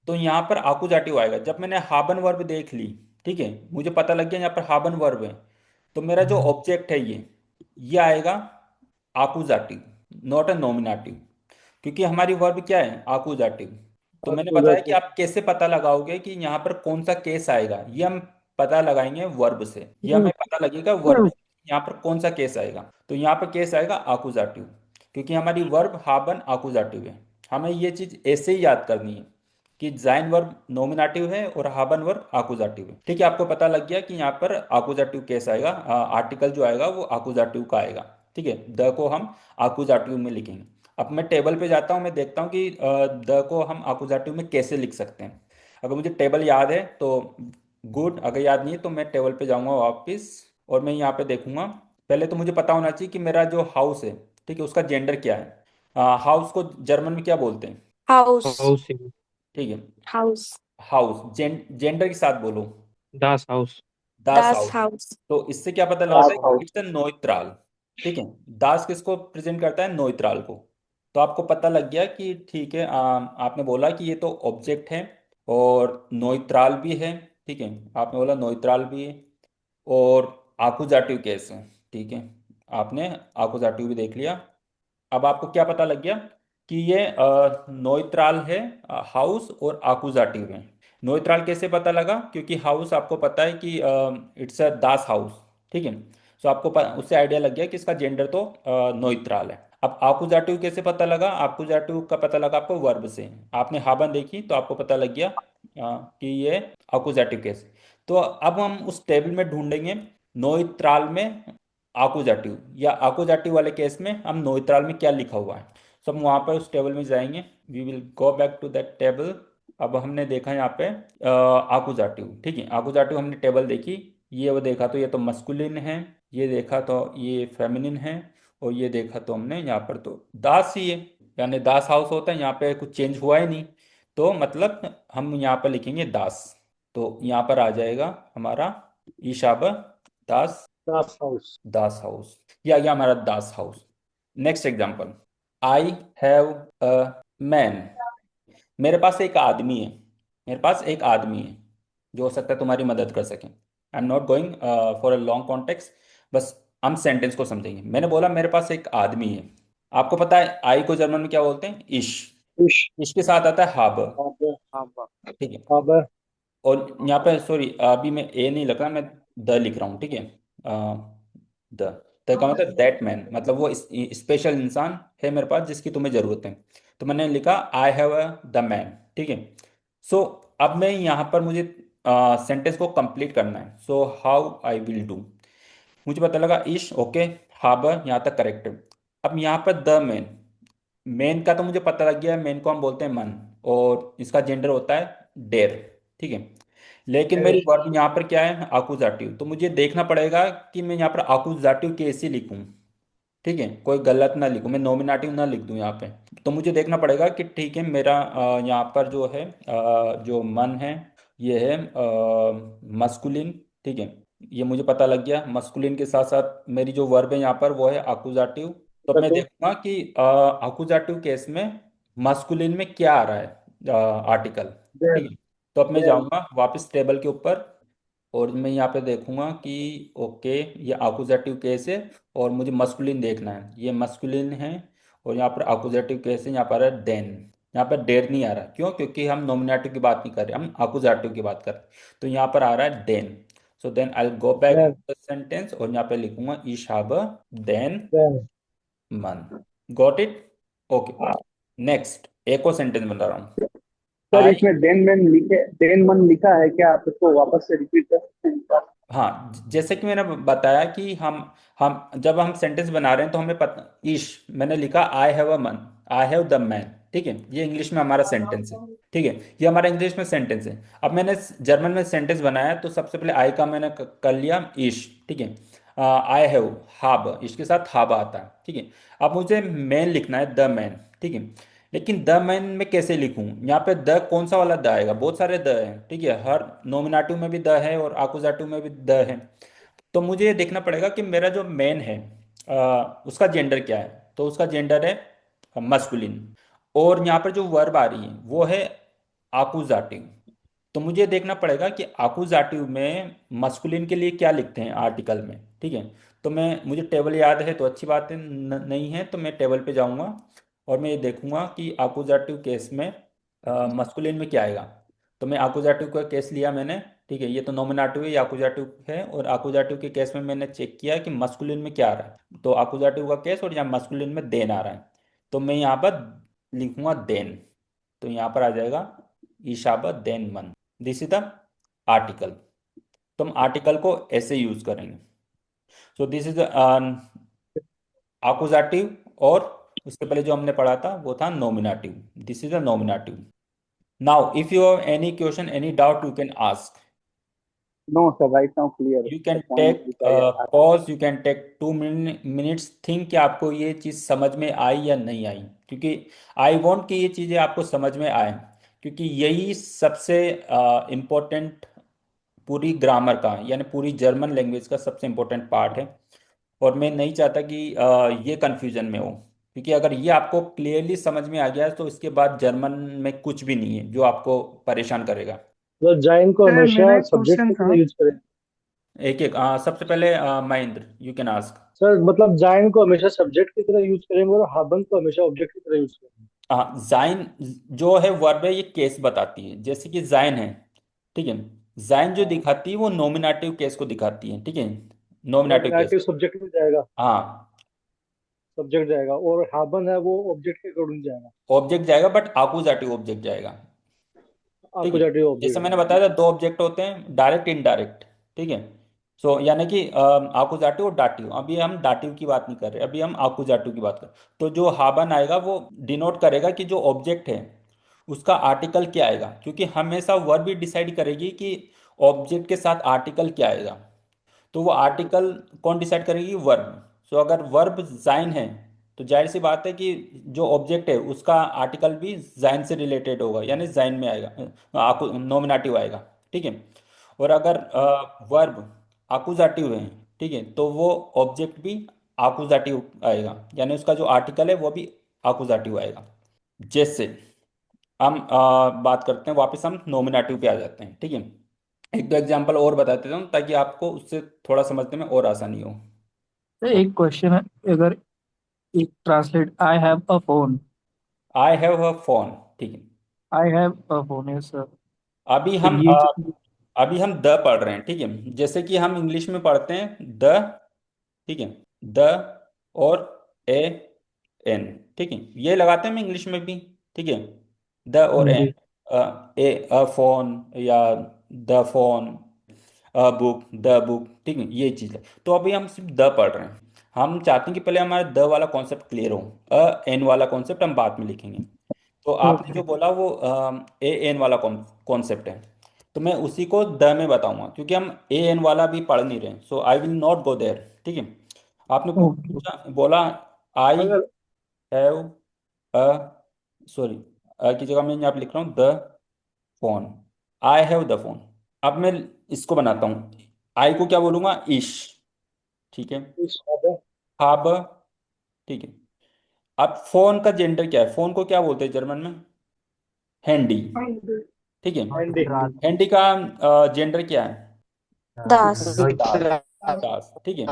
तो यहाँ पर आकुजाटिव आएगा जब मैंने हाबन वर्ब देख ली। ठीक है, मुझे पता लग गया यहाँ पर हाबन वर्ब है, तो मेरा जो ऑब्जेक्ट है ये आएगा आकुजाटिव, नॉट अ नोमिनेटिव, क्योंकि हमारी वर्ब क्या है, आकुजाटिव। तो मैंने बताया कि आप कैसे पता लगाओगे कि यहाँ पर कौन सा केस आएगा, ये हम पता लगाएंगे वर्ब से। ये हमें पता लगेगा वर्ब से यहाँ पर कौन सा केस आएगा। तो यहाँ पर केस आएगा आकुजाटिव, क्योंकि हमारी वर्ब हाबन आकुजाटिव है। हमें ये चीज ऐसे ही याद करनी है कि जाइन वर्ब नोमिनेटिव है और हाबन वर्ब आकुजाटिव है। ठीक है, आपको पता लग गया कि यहाँ पर आकुजाटिव केस आएगा, आर्टिकल जो आएगा वो आकुजाटिव का आएगा। ठीक है, द को हम आकुजाटिव में लिखेंगे। अब मैं टेबल पे जाता हूँ, मैं देखता हूँ कि द को हम आकुजाटिव में कैसे लिख सकते हैं। अगर मुझे टेबल याद है तो गुड, अगर याद नहीं है तो मैं टेबल पे जाऊंगा वापस और मैं यहाँ पे देखूंगा। पहले तो मुझे पता होना चाहिए कि मेरा जो हाउस है, ठीक है, उसका जेंडर क्या है। हाउस को जर्मन में क्या बोलते हैं? हाउस। हाउसिंग। ठीक है, हाउस। हाउस। जेंडर के साथ बोलो। दास हाउस। दास दास हाउस। हाउस। तो इससे क्या पता लगता दास है कि हाउस। इट्स नोइट्राल। ठीक है, दास किसको प्रेजेंट करता है? नोइट्राल को। तो आपको पता लग गया कि ठीक है, आपने बोला कि ये तो ऑब्जेक्ट है और नोइट्राल भी है। ठीक है, आपने बोला नोइट्राल भी है और आकुजाटिव केस है। ठीक है, आपने आकुजाटिव भी देख लिया। अब आपको क्या पता लग गया कि ये नोइट्राल है, हाउस और आकुजाटिव है। नोइट्राल कैसे पता लगा? क्योंकि हाउस आपको पता है कि इट्स अ दास हाउस। ठीक है, सो आपको उससे आइडिया लग गया कि इसका जेंडर तो नोइट्राल है। अब आकुजाटिव कैसे पता लगा? आकुजाटिव का पता लगा आपको वर्ब से। आपने हाबन देखी तो आपको पता लग गया कि ये आकुजाटिव केस। तो अब हम उस टेबल में ढूंढेंगे नोइट्राल में आकुजाटिव, या आकुजाटिव वाले केस में हम नोइट्राल में क्या लिखा हुआ है। सो हम वहाँ पर उस टेबल में जाएंगे, we will go back to that table. अब हमने देखा यहाँ पे आकुजाटिव। ठीक है, आकुजाटिव हमने टेबल देखी, ये वो देखा तो ये तो मस्कुलिन है, ये देखा तो ये फेमिनिन है, और ये देखा तो हमने यहाँ पर तो दास ही है, यानी दास हाउस होता है। यहाँ पे कुछ चेंज हुआ ही नहीं, तो मतलब हम यहाँ पर लिखेंगे दास। तो यहाँ पर आ जाएगा हमारा ईशाब दास, दास हाउस। दास हाउस। ये आ गया हमारा दास हाउस। Next example, I have a man. मेरे पास एक आदमी है, मेरे पास एक आदमी है जो हो सकता है तुम्हारी मदद कर सके। I am not going for a long context, बस हम सेंटेंस को समझेंगे। मैंने बोला मेरे पास एक आदमी है। आपको पता है आई को जर्मन में क्या बोलते हैं? इश। इश। इश के साथ आता है हाब। हाबर। हाबर। ठीक है, हाबर। और यहाँ पे सॉरी अभी मैं ए नहीं लिख रहा, मैं द लिख रहा हूँ। ठीक है, द, द का मतलब दैट मैन, मतलब वो स्पेशल इंसान है मेरे पास जिसकी तुम्हें जरूरत है। तो मैंने लिखा आई हैव अ द मैन। ठीक है, सो अब मैं यहाँ पर मुझे सेंटेंस को कंप्लीट करना है। So how I will do, मुझे पता लगा इश, ओके, हाबर यहाँ तक करेक्ट है। अब यहाँ पर द मैन, मैन का तो मुझे पता लग गया, मैन को हम बोलते हैं मन, और इसका जेंडर होता है डेर। ठीक है, लेकिन मेरी वर्ब यहाँ पर क्या है? आकुजाटिव। तो मुझे देखना पड़ेगा कि मैं यहाँ पर आकुजाटिव कैसे लिखूं। ठीक है, कोई गलत ना लिखूं, मैं नॉमिनेटिव ना लिख दूं यहाँ पे। तो मुझे देखना पड़ेगा कि ठीक है मेरा यहाँ पर जो है जो मन है ये है मस्कुलिन। ठीक है, ये मुझे पता लग गया। मस्कुलिन के साथ साथ मेरी जो वर्ब है यहाँ पर वो है आकुजाटिव। तो अब मैं देखूंगा कि आकुजाटिव केस में मस्कुलिन में क्या आ रहा है आर्टिकल। ठीक है, तो अब मैं जाऊंगा वापस टेबल के ऊपर और मैं यहाँ पे देखूंगा कि ओके ये आकुजेटिव केस है और मुझे मस्कुलिन देखना है, ये मस्कुलिन है। और यहाँ पर आकुजेटिव केस है, यहाँ पर है देन। यहाँ पर डेर नहीं आ रहा, क्यों? क्योंकि हम नॉमिनेटिव की बात नहीं कर रहे, हम आकुजेटिव की बात कर रहे हैं। तो यहाँ पर आ रहा है देन। So then I go back देन। टू द सेंटेंस और यहाँ पे लिखूंगा ईश हाब देन देन। मन। Got it? ओके, नेक्स्ट एक और सेंटेंस बता रहा हूँ। सर आई, इसमें देन मैन लिखे, देन मन लिखा है क्या? आप इसको वापस से रिपीट कर सकते हैं? हाँ, जैसे कि मैंने बताया कि हम जब हम सेंटेंस बना रहे हैं तो हमें पता ईश, मैंने लिखा आई हैव अ मन, आई हैव द मैन। ठीक है, ये इंग्लिश में हमारा सेंटेंस है। ठीक है, ये हमारा इंग्लिश में सेंटेंस है। अब मैंने जर्मन में सेंटेंस बनाया तो सबसे पहले आई का मैंने कर लिया ईश। ठीक है, आई हैव हाब, इसके साथ हाब आता है। ठीक है, अब मुझे मैन लिखना है, द मैन। ठीक है, लेकिन द मैन में कैसे लिखूं? यहाँ पे द कौन सा वाला द आएगा? बहुत सारे द हैं। ठीक है, हर नोमिनेटिव में भी द है और आकुजाटिव में भी द है। तो मुझे ये देखना पड़ेगा कि मेरा जो मैन है उसका जेंडर क्या है। तो उसका जेंडर है मस्कुलिन, और यहाँ पर जो वर्ब आ रही है वो है आकुजाटिव। तो मुझे देखना पड़ेगा कि आकुजाटिव में मस्कुलिन के लिए क्या लिखते हैं आर्टिकल में। ठीक है, तो मैं मुझे टेबल याद है तो अच्छी बात है, नहीं है तो मैं टेबल पे जाऊंगा और मैं ये देखूंगा कि आकुजाटिव केस में मस्कुलिन में क्या आएगा। तो मैं आकुजाटिव का केस लिया मैंने। ठीक है, ये तो नॉमिनेटिव है, ये आकुजाटिव है, और आकुजाटिव के केस में मैंने चेक किया कि मस्कुलिन में क्या आ रहा है। तो आकुजाटिव का केस और यहाँ मस्कुलिन में देन आ रहा है, तो मैं यहाँ पर लिखूंगा देन। तो यहाँ पर आ जाएगा ich habe den Mann. This is the article. तो हम आर्टिकल को ऐसे यूज करेंगे। सो दिस इज आकुजाटिव, और उसके पहले जो हमने पढ़ा था वो था nominative. This is a nominative. Now if you have any question, any doubt, you can ask. No, sir. Right now, clear. You The can point take which I asked. Pause, you can take 2 minutes think कि आपको ये चीज़ समझ में आई या नहीं आई, क्योंकि I want कि ये चीज़ें आपको समझ में आए, क्योंकि यही सबसे इम्पोर्टेंट पूरी ग्रामर का, यानी पूरी जर्मन लैंग्वेज का सबसे इम्पोर्टेंट पार्ट है। और मैं नहीं चाहता कि ये कन्फ्यूजन में हो, क्योंकि अगर ये आपको क्लियरली समझ में आ गया तो इसके बाद जर्मन में कुछ भी नहीं है जो आपको परेशान करेगा। तो जाइन को सर मेरा हमेशा एक सब्जेक्ट क्वेश्चन की था। तरह यूज करें। एक एक सबसे पहले Mahendra, you can ask. Sir मतलब जाइन को हमेशा सब्जेक्ट की तरह यूज करेंगे और हाबन को हमेशा ऑब्जेक्ट की तरह यूज करेंगे। जाइन जो है वर्ब है, ये केस बताती है, जैसे कि जाइन है, ठीक है। जाइन जो हाँ, दिखाती है वो नॉमिनेटिव केस को दिखाती है, ठीक है, नॉमिनेटिव केस। नॉमिनेटिव सब्जेक्ट में जाएगा, हाँ, सब्जेक्ट जाएगा, और हाबन है वो ऑब्जेक्ट के अकॉर्डिंग जाएगा, ऑब्जेक्ट जाएगा, बट आकुजाटिव ऑब्जेक्ट जाएगा, ठीक है। अपोजिटिव जैसे ऑब्जेक्ट। मैंने बताया था, दो ऑब्जेक्ट होते हैं, डायरेक्ट इनडायरेक्ट, ठीक है। सो यानी कि आकुजाटिव और डाटिव। अभी हम डाटिव की बात नहीं कर रहे, अभी हम आकुजाटिव की बात कर रहे। तो जो हाबन आएगा वो डिनोट करेगा कि जो ऑब्जेक्ट है उसका आर्टिकल क्या आएगा, क्योंकि हमेशा वर्ब ही डिसाइड करेगी कि ऑब्जेक्ट के साथ आर्टिकल क्या आएगा। तो वो आर्टिकल कौन डिसाइड करेगी? वर्ब। सो अगर वर्ब जाइन है तो जाहिर सी बात है कि जो ऑब्जेक्ट है उसका आर्टिकल भी जाइन से रिलेटेड होगा, यानी जाइन में आएगा, आकु नॉमिनेटिव आएगा, ठीक है। और अगर वर्ब आकुजाटिव है, ठीक है, तो वो ऑब्जेक्ट भी आकुजाटिव आएगा, यानी उसका जो आर्टिकल है वो भी आकुजाटिव आएगा। जैसे हम बात करते हैं, वापस हम नॉमिनेटिव पे आ जाते हैं, ठीक है। एक दो एग्जांपल और बता देता हूँ ताकि आपको उससे थोड़ा समझने में और आसानी हो। तो एक क्वेश्चन है, अगर एक translate I have a phone. I have a phone, ठीक है। आई हैव अ फोन है सर। अभी तो हम ये अभी हम द पढ़ रहे हैं, ठीक है, जैसे कि हम इंग्लिश में पढ़ते हैं द, ठीक है, द और ए एन, ठीक है, ये लगाते हैं हम इंग्लिश में भी, ठीक है, द और एन। जी। ए अ फोन या the phone, a book, the book, ठीक है, ये चीज़ है। तो अभी हम सिर्फ द पढ़ रहे हैं। हम चाहते हैं कि पहले हमारा द वाला कॉन्सेप्ट क्लियर हो, एन वाला कॉन्सेप्ट हम बाद में लिखेंगे। तो आपने ओके। जो बोला वो ए एन वाला कॉन्सेप्ट है, तो मैं उसी को द में बताऊंगा, क्योंकि हम ए एन वाला भी पढ़ नहीं रहे। So I will not go there, ठीक है। आपने ओके। पूछा, बोला आई अगर हैव अ, सॉरी, की जगह मैं यहाँ पे लिख रहा हूँ the phone, I have the phone. अब मैं इसको बनाता हूँ, आई को क्या बोलूंगा? इश, ठीक है, इस है, हाब, ठीक है। अब फोन का जेंडर क्या है? फोन को क्या बोलते हैं जर्मन में? हैंडी, ठीक है। हैंडी, नोइत्राल। हैंडी का जेंडर क्या है? दास। दास, दास, ठीक है।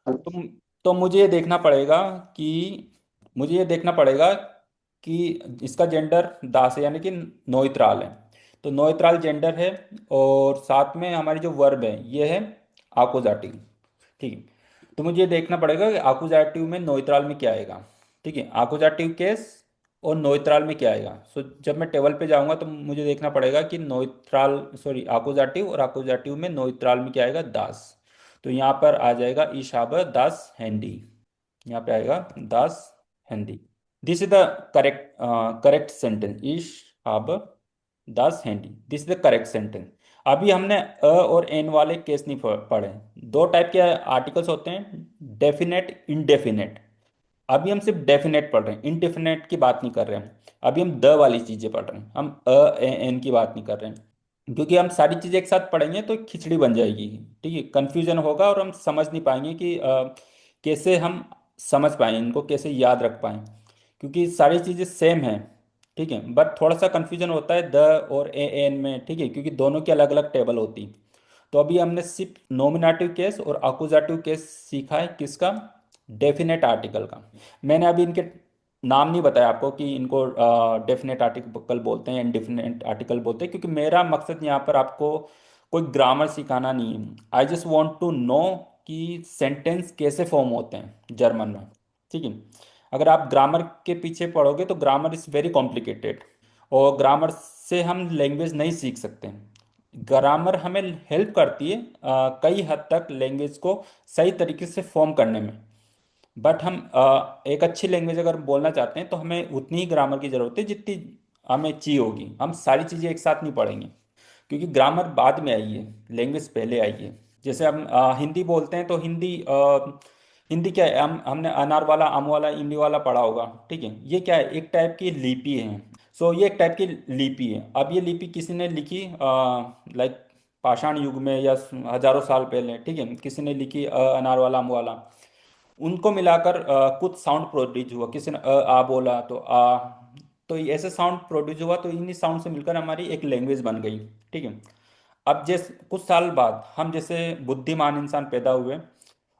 तो तो मुझे ये देखना पड़ेगा कि मुझे ये देखना पड़ेगा कि इसका जेंडर दास है, यानी कि नोइत्राल है। तो नोइत्राल जेंडर है, और साथ में हमारी जो वर्ब है ये है आकुजाटिव, ठीक है। तो मुझे ये देखना पड़ेगा कि आकुजाटिव में नोइत्राल में क्या आएगा, ठीक है, आकुजाटिव केस और नोइत्राल में क्या आएगा। सो जब मैं टेबल पे जाऊंगा तो मुझे देखना पड़ेगा कि नोइत्राल, सॉरी, आकुजाटिव, और आकुजाटिव में नोइत्राल में क्या आएगा? दास। तो यहाँ पर आ जाएगा ईशाब दास हैंडी, यहाँ पे आएगा दास हैंडी। This is the correct correct sentence, ईश हाब दास हैंडी, this is the correct sentence. अभी हमने और एन वाले केस नहीं पढ़े। दो टाइप के आर्टिकल्स होते हैं, डेफिनेट, इनडेफिनेट। अभी हम सिर्फ डेफिनेट पढ़ रहे हैं, इनडेफिनेट की बात नहीं कर रहे हैं। अभी हम द वाली चीजें पढ़ रहे हैं, हम एन की बात नहीं कर रहे हैं, क्योंकि हम सारी चीजें एक साथ पढ़ेंगे तो खिचड़ी बन जाएगी, ठीक है, कंफ्यूजन होगा और हम समझ नहीं पाएंगे कि कैसे हम समझ पाएं इनको, कैसे याद रख पाएं, क्योंकि सारी चीजें सेम हैं, ठीक है, बट थोड़ा सा कंफ्यूजन होता है द और ए एन में, ठीक है, क्योंकि दोनों की अलग अलग टेबल होती। तो अभी हमने सिर्फ नॉमिनेटिव केस और अकुजाटिव केस सीखा है, किसका? डेफिनेट आर्टिकल का। मैंने अभी इनके नाम नहीं बताया आपको कि इनको डेफिनेट आर्टिकल बोलते हैं, इनडेफिनेट आर्टिकल बोलते हैं, क्योंकि मेरा मकसद यहाँ पर आपको कोई ग्रामर सिखाना नहीं है। I just want to know कि सेंटेंस कैसे फॉर्म होते हैं जर्मन में, ठीक है। अगर आप ग्रामर के पीछे पढ़ोगे तो ग्रामर इज़ वेरी कॉम्प्लिकेटेड, और ग्रामर से हम लैंग्वेज नहीं सीख सकते। ग्रामर हमें हेल्प करती है कई हद तक लैंग्वेज को सही तरीके से फॉर्म करने में। बट हम एक अच्छी लैंग्वेज अगर बोलना चाहते हैं तो हमें उतनी ही ग्रामर की ज़रूरत है जितनी हमें चाहिए होगी। हम सारी चीज़ें एक साथ नहीं पढ़ेंगे, क्योंकि ग्रामर बाद में आई है, लैंग्वेज पहले आई है। जैसे हम हिंदी बोलते हैं तो हिंदी क्या है, हमने अनार वाला, आम वाला, इमली वाला पढ़ा होगा, ठीक है। ये क्या है, एक टाइप की लिपि है। सो ये एक टाइप की लिपि है। अब ये लिपि किसी ने लिखी लाइक पाषाण युग में या हजारों साल पहले, ठीक है, किसी ने लिखी अनार वाला, आम वाला। उनको मिलाकर कुछ साउंड प्रोड्यूस हुआ, किसी ने आ बोला तो आ, तो ये ऐसे साउंड प्रोड्यूस हुआ, तो इन्हीं साउंड से मिलकर हमारी एक लैंग्वेज बन गई, ठीक है। अब जैसे कुछ साल बाद हम जैसे बुद्धिमान इंसान पैदा हुए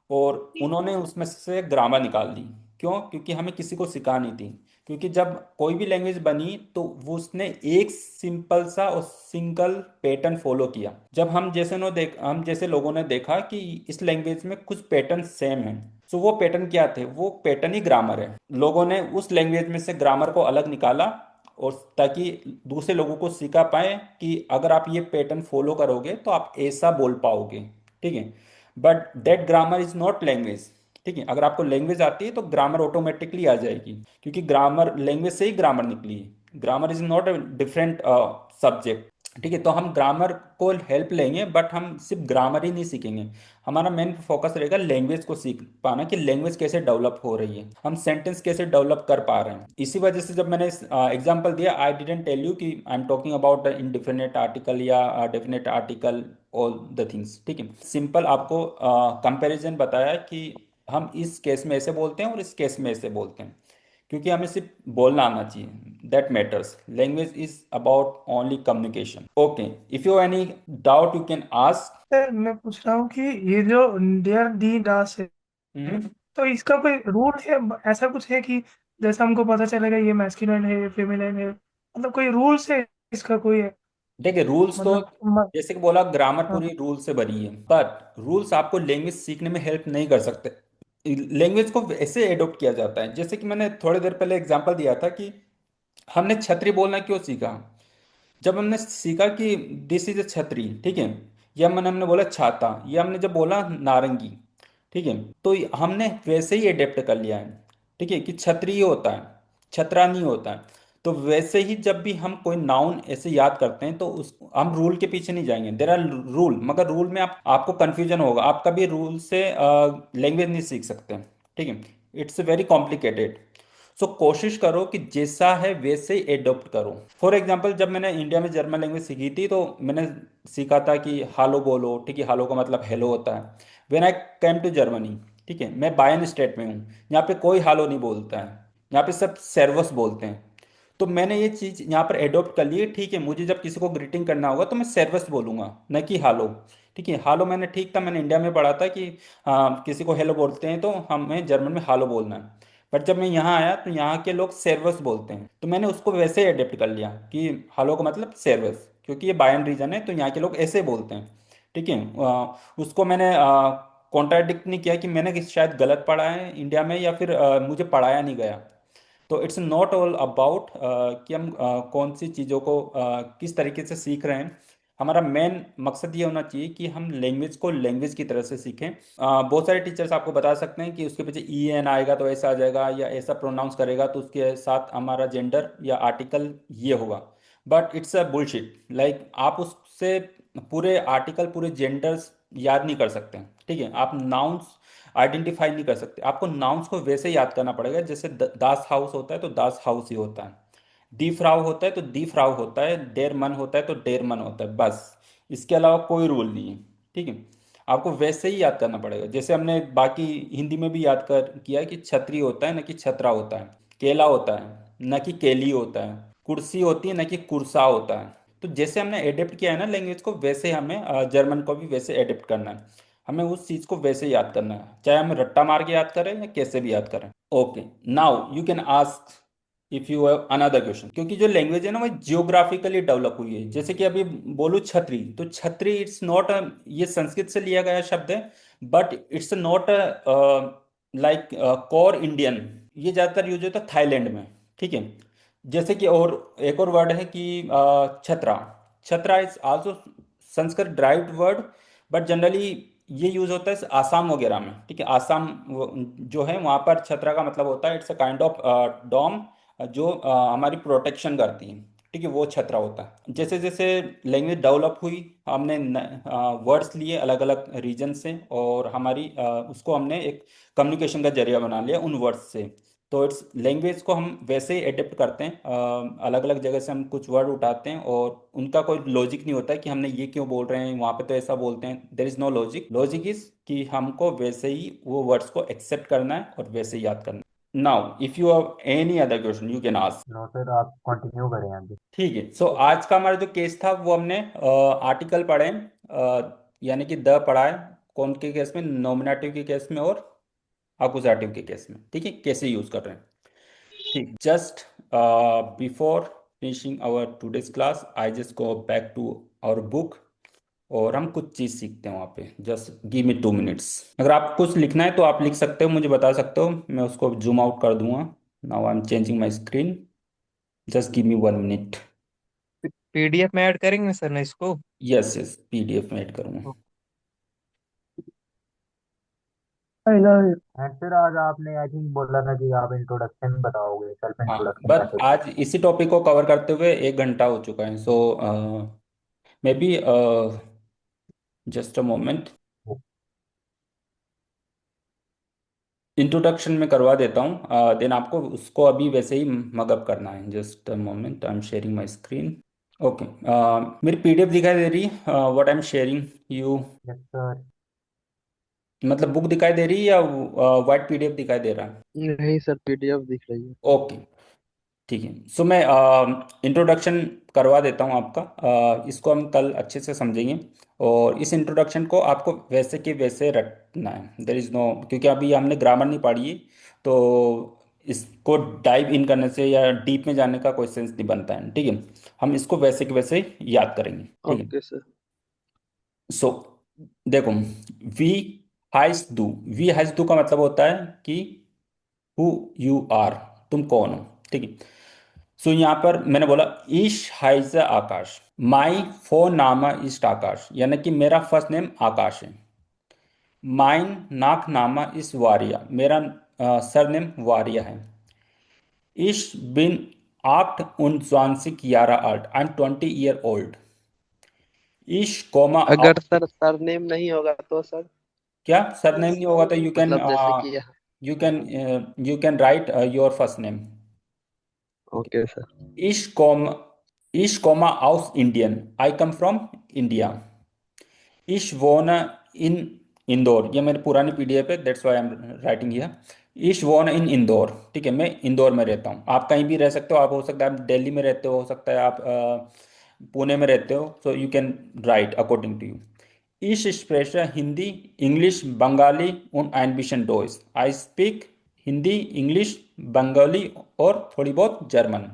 और उन्होंने उसमें से ग्रामर निकाल दी। क्यों? क्योंकि हमें किसी को सिखानी थी। क्योंकि जब कोई भी लैंग्वेज बनी तो वो उसने एक सिंपल सा और सिंगल पैटर्न फॉलो किया। जब हम जैसे लोगों ने देखा कि इस लैंग्वेज में कुछ पैटर्न सेम हैं, तो वो पैटर्न क्या थे? वो पैटर्न ही ग्रामर है। लोगों ने उस लैंग्वेज में से ग्रामर को अलग निकाला, और ताकि दूसरे लोगों को सिखा पाए कि अगर आप ये पैटर्न फॉलो करोगे तो आप ऐसा बोल पाओगे, ठीक है। But that grammar is not language, ठीक है। अगर आपको लैंग्वेज आती है तो ग्रामर ऑटोमेटिकली आ जाएगी, क्योंकि ग्रामर, लैंग्वेज से ही ग्रामर निकली है। Grammar is not a different subject, ठीक है। तो हम ग्रामर को हेल्प लेंगे, बट हम सिर्फ ग्रामर ही नहीं सीखेंगे। हमारा मेन फोकस रहेगा लैंग्वेज को सीख पाना, कि लैंग्वेज कैसे डेवलप हो रही है, हम सेंटेंस कैसे डेवलप कर पा रहे हैं। इसी वजह से जब मैंने एग्जांपल दिया, आई डिडंट टेल यू कि I am talking about indefinite article या definite article, all the things, ठीक है। सिंपल आपको कंपैरिजन बताया कि हम इस केस में ऐसे बोलते हैं और इस केस में ऐसे बोलते हैं, क्योंकि हमें सिर्फ बोलना आना चाहिए, that matters. Language is about only communication. Okay, if you any doubt you can ask. Sir मैं पूछ रहा हूँ कि ये जो डियर दी दास है, तो इसका कोई रूल है? ऐसा कुछ है कि जैसा हमको पता चलेगा ये मैस्कुलिन है, फेमिनिन है, मतलब कोई रूल्स है इसका कोई है? देखिए, रूल्स तो मतलब जैसे कि बोला, ग्रामर हाँ। पूरी रूल से बनी है, बट रूल्स आपको लैंग्वेज सीखने में हेल्प नहीं कर सकते। लैंग्वेज को ऐसे एडॉप्ट किया जाता है, जैसे कि मैंने थोड़ी देर पहले एग्जांपल दिया था कि हमने छतरी बोलना क्यों सीखा। जब हमने सीखा कि दिस इज अ छतरी, ठीक है, या हमने हमने बोला छाता, या हमने जब बोला नारंगी, ठीक है, तो हमने वैसे ही अडेप्ट कर लिया है, ठीक है, कि छतरी ही होता है, छतरा नहीं होता है। तो वैसे ही जब भी हम कोई नाउन ऐसे याद करते हैं तो उस हम रूल के पीछे नहीं जाएंगे। देर आर रूल, मगर रूल में आपको कंफ्यूजन होगा, आप कभी रूल से लैंग्वेज नहीं सीख सकते, ठीक है। It's very complicated. सो कोशिश करो कि जैसा है वैसे ही एडॉप्ट करो। फॉर एग्जाम्पल, जब मैंने इंडिया में जर्मन लैंग्वेज सीखी थी तो मैंने सीखा था कि हालो बोलो, ठीक है, हालो का मतलब हेलो होता है। When I came to Germany, ठीक है, मैं बायन स्टेट में हूँ, यहाँ पे कोई हालो नहीं बोलता है, यहाँ पे सब सर्वस बोलते हैं। तो मैंने ये चीज़ यहाँ पर एडॉप्ट कर ली है, ठीक है। मुझे जब किसी को ग्रीटिंग करना होगा तो मैं सर्वस बोलूंगा, न कि हालो, ठीक है। हालो मैंने, ठीक था, मैंने इंडिया में पढ़ा था कि किसी को हेलो बोलते हैं तो हमें जर्मन में हालो बोलना है। बट जब मैं यहाँ आया तो यहाँ के लोग सेर्वस बोलते हैं, तो मैंने उसको वैसे ही अडेप्ट कर लिया कि हालो का मतलब सेर्वस, क्योंकि ये बायन रीजन है तो यहाँ के लोग ऐसे बोलते हैं, ठीक है। उसको मैंने कॉन्ट्राडिक्ट नहीं किया कि मैंने शायद गलत पढ़ा है इंडिया में, या फिर मुझे पढ़ाया नहीं गया। तो इट्स नॉट ऑल अबाउट कि हम कौन सी चीज़ों को किस तरीके से सीख रहे हैं। हमारा मेन मकसद ये होना चाहिए कि हम लैंग्वेज को लैंग्वेज की तरह से सीखें। बहुत सारे टीचर्स आपको बता सकते हैं कि उसके पीछे ई एन आएगा तो ऐसा आ जाएगा, या ऐसा प्रोनाउंस करेगा तो उसके साथ हमारा जेंडर या आर्टिकल ये होगा। But it's a bullshit. Like आप उससे पूरे आर्टिकल, पूरे जेंडर्स याद नहीं कर सकते, ठीक है। आप नाउन्स आइडेंटिफाई नहीं कर सकते। आपको नाउन्स को वैसे याद करना पड़ेगा, जैसे दास हाउस होता है तो दास हाउस ही होता है, दी फ्राउ होता है तो दी फ्राउ होता है, डेर मन होता है तो डेर मन होता है, बस। इसके अलावा कोई रूल नहीं है, ठीक है। आपको वैसे ही याद करना पड़ेगा, जैसे हमने बाकी हिंदी में भी याद कर किया है कि छतरी होता है न कि छतरा होता है, केला होता है न कि केली होता है, कुर्सी होती है न कि कुर्सा होता है। तो जैसे हमने एडेप्ट किया है ना लैंग्वेज को, वैसे हमें जर्मन को भी वैसे एडेप्ट करना है। हमें उस चीज़ को वैसे याद करना है, चाहे हम रट्टा मार के याद करें या कैसे भी याद करें। Okay, now you can ask if you have another question. क्योंकि जो लैंग्वेज है ना वो जियोग्राफिकली डेवलप हुई है। जैसे कि अभी बोलूँ छतरी, तो छतरी इट्स नॉट अ, ये संस्कृत से लिया गया शब्द है, but it's not like core Indian. ये ज़्यादातर यूज होता है थाईलैंड में, ठीक है। जैसे कि और एक और वर्ड है कि छत्रा। छत्रा is also Sanskrit derived word, but generally ये यूज होता है आसाम वगैरह में। ठीक है, आसाम जो है वहाँ पर छत्रा का मतलब होता है it's a kind of dome, जो हमारी प्रोटेक्शन करती है। ठीक है, वो छत्रा होता है। जैसे जैसे लैंग्वेज डेवलप हुई, हमने वर्ड्स लिए अलग अलग रीजन से, और हमारी उसको हमने एक कम्युनिकेशन का जरिया बना लिया उन वर्ड्स से। तो इट्स लैंग्वेज को हम वैसे ही अडेप्ट करते हैं, अलग अलग जगह से हम कुछ वर्ड उठाते हैं, और उनका कोई लॉजिक नहीं होता है कि हमने ये क्यों बोल रहे हैं, वहाँ पे तो ऐसा बोलते हैं। There is no logic. Logic is कि हमको वैसे ही वो वर्ड्स को एक्सेप्ट करना है और वैसे ही याद करना है। Now if you have any other question you can ask. No sir, आप कंटिन्यू करें आगे। ठीक है, सो आज का हमारा जो केस था वो हमने आर्टिकल पढ़े, यानी कि द पढ़ा है। कौन के केस में? नॉमिनेटिव के केस में और अकुजाटिव के केस में। ठीक है, कैसे यूज कर रहे हैं। ठीक, just before finishing our today's class I just go back to our book, और हम कुछ चीज़ सीखते हैं वहाँ पे। Just give me 2 minutes. अगर आप कुछ लिखना है तो आप लिख सकते हो, मुझे बता सकते हो, मैं उसको जूम आउट कर दूंगा। Now I am changing my screen. Just give me 1 minute. PDF में ऐड करेंगे सर ना इसको? यस यस, पीडीएफ में ऐड करूँगा। I love you. And sir, आज आपने आई थिंक बोला था कि आप इंट्रोडक्शन बताओगे, सेल्फ हाँ, इंट्रोडक्शन बस कैसे। आज इसी टॉपिक को कवर करते हुए 1 घंटा हो चुका है। So maybe just a moment, introduction में करवा देता हूँ, देन आपको उसको अभी वैसे ही मगअप करना है। Just a moment, I am sharing my screen. Okay, मेरी पीडीएफ दिखाई दे रही है what I am sharing you? Yes sir. मतलब बुक दिखाई दे रही है या वाइट पीडीएफ दिखाई दे रहा है? नहीं सर, पीडीएफ दिख रही है। ओके, ठीक है। सो मैं इंट्रोडक्शन करवा देता हूँ आपका। इसको हम कल अच्छे से समझेंगे, और इस इंट्रोडक्शन को आपको वैसे के वैसे रखना है। देर इज़ नो, क्योंकि अभी हमने ग्रामर नहीं पढ़ी है, तो इसको डाइव इन करने से या डीप में जाने का कोई सेंस नहीं बनता है। ठीक है, हम इसको वैसे के वैसे याद करेंगे। ठीक है, ओके सर। सो देखो, वी हाइस दू। वी हाइस दू का मतलब होता है कि हु यू आर, तुम कौन हो। ठीक है, सो यहाँ पर मैंने बोला ईश हाइज आकाश, माई फोन नामा इस्ट आकाश, यानी कि मेरा फर्स्ट नेम आकाश है। माइन नाक नामा इस वारिया, मेरा सरनेम वारिया है। इश बिन आक्ट उन 20 alt, I am 20 year old। ईश कोमा अगर सर सरनेम नहीं होगा तो सर, क्या सरनेम नहीं होगा तो मतलब जैसे कि यहाँ। You can you can write your first name. Okay sir. ईश कॉम ईश कोमा आउस इंडियन, आई कम फ्रॉम इंडिया। ईश वोन इन इंदौर, ये मेरी पुरानी पीडीएफ है, that's why I am writing here. ईश वोन इन इंदौर। ठीक है, मैं इंदौर में रहता हूँ। आप कहीं भी रह सकते हो, आप हो सकता है आप दिल्ली में रहते हो सकता है आप पुणे में रहते हो, so you can write according to you. Ich spreche Hindi, English, Bengali und ein bisschen Deutsch। I speak Hindi, English, Bengali और थोड़ी बहुत German.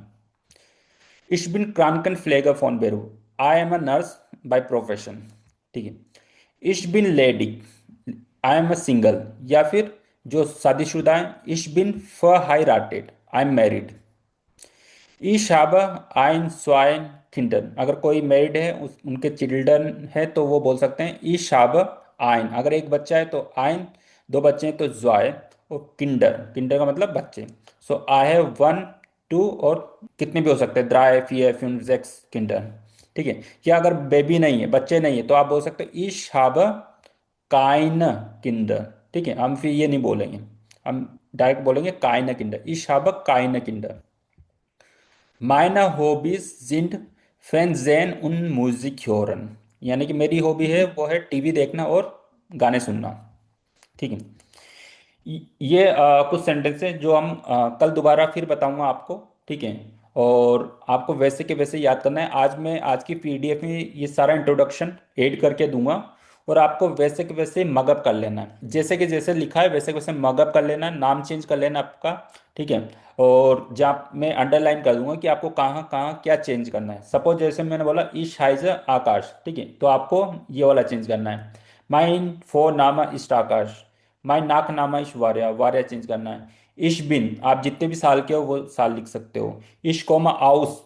Ich bin Krankenpfleger von Beruf। I am a nurse by profession. ठीक है, Ich bin ledig, I am a single, या फिर जो शादीशुदा है Ich bin verheiratet, I am married. Ich habe ein zwei Kinder, अगर कोई मैरिड है उनके चिल्ड्रन है तो वो बोल सकते हैं Ich habe ein। अगर एक बच्चा है तो ein, दो बच्चे हैं तो zwei, और किंडर, किंडर का मतलब बच्चे। सो आई हैव 1 2, और कितने भी हो सकते हैं drei vier fünf sechs Kinder. ठीक है, या अगर बेबी नहीं है, बच्चे नहीं है, तो आप बोल सकते हो Ich habe keine Kinder। ठीक है, हम फिर ये नहीं बोलेंगे, हम डायरेक्ट बोलेंगे keine Kinder। Ich habe keine Kinder। Meine Hobbys sind Fernsehen und Musik hören, यानी कि मेरी हॉबी है वो है टीवी देखना और गाने सुनना। ठीक है, ये कुछ सेंटेंस है जो हम कल दोबारा फिर बताऊंगा आपको। ठीक है, और आपको वैसे के वैसे याद करना है। आज मैं आज की पीडीएफ में ये सारा इंट्रोडक्शन ऐड करके दूंगा, और आपको वैसे के वैसे मगअप कर लेना है। जैसे कि जैसे लिखा है वैसे के वैसे मगअप कर लेना है, नाम चेंज कर लेना आपका। ठीक है, और जहाँ मैं अंडरलाइन कर दूंगा कि आपको कहाँ कहाँ क्या चेंज करना है। सपोज जैसे मैंने बोला ईश हाइज आकाश, ठीक है, तो आपको ये वाला चेंज करना है। माइन फोर नामा इस्ट आकाश, माई नाक नामा इश वार्या, वार्या चेंज करना है। इश बिन, आप जितने भी साल के हो वो साल लिख सकते हो। इश कोमा आउस,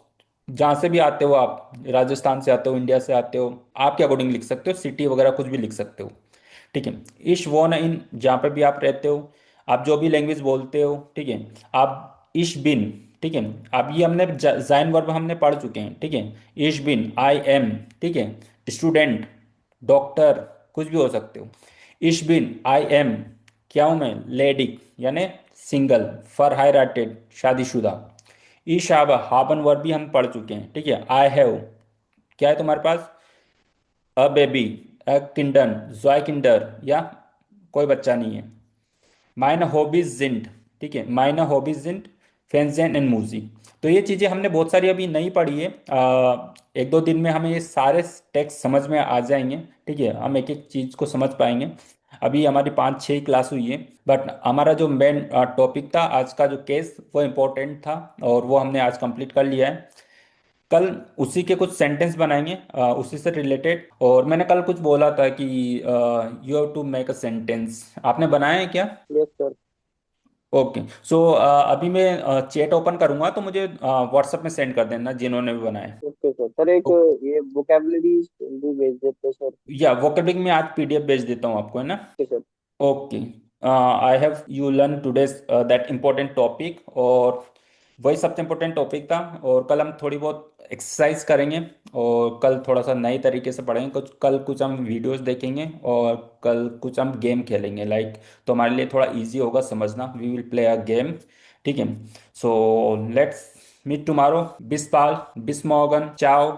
जहाँ से भी आते हो आप, राजस्थान से आते हो, इंडिया से आते हो, आपके अकॉर्डिंग लिख सकते हो, सिटी वगैरह कुछ भी लिख सकते हो। ठीक है। इश वो न इन, जहाँ पे भी आप रहते हो, आप जो भी लैंग्वेज बोलते हो, ठीक है। आप इश बिन, ठीक है। अब ये हमने जाइन वर्ब हमने पढ़ चुके हैं, ठीक है। इश बिन आई एम, ठीक है। स्टूडेंट, डॉक्टर, कुछ भी हो सकते हो। इश बिन आई एम, क्या हूँ मैं, लेडी यानी सिंगल, फॉर हायराटेड, शादीशुदा। ईशाबा, हाबन वर्ब भी हम पढ़ चुके हैं, ठीक है। आई हैव, क्या है तुम्हारे पास, अ बेबी, अ किंडन, जॉय किंडर, या कोई बच्चा नहीं है। माइने हॉबीज जिंट, ठीक है। माइने हॉबीज जिंट फेंजेन एंड मूजी। तो ये चीज़ें हमने बहुत सारी अभी नहीं पढ़ी है। एक दो दिन में हमें ये सारे टेक्स्ट समझ में आ जाएंगे, ठीक है। हम एक एक चीज़ को समझ पाएंगे। अभी हमारी 5-6 क्लास हुई है, बट हमारा जो मेन टॉपिक था आज का, जो केस, वो इम्पोर्टेंट था और वो हमने आज कंप्लीट कर लिया है। कल उसी के कुछ सेंटेंस बनाएंगे उसी से रिलेटेड। और मैंने कल कुछ बोला था कि you have to make a sentence, आपने बनाया है क्या? Yes sir. ओके, सो अभी मैं चैट ओपन करूंगा तो मुझे व्हाट्सएप में सेंड कर देना जिन्होंने भी बनाए। Okay sir. सर एक ओ- ये वोकेबलरी भी भेज देते सर। या वोकेबलरी में आज पीडीएफ भेज देता हूँ आपको, है ना? Okay sir. Okay, I have you learn today's that important topic, और वही सबसे इम्पोर्टेंट टॉपिक था। और कल हम थोड़ी बहुत एक्सरसाइज करेंगे, और कल थोड़ा सा नए तरीके से पढ़ेंगे कुछ। कल कुछ हम वीडियोस देखेंगे और कल कुछ हम गेम खेलेंगे, लाइक, तो हमारे लिए थोड़ा इजी होगा समझना। We will play a game, ठीक है। So let's meet tomorrow. बिस्पाल, बिस्मॉर्गन, चाओ।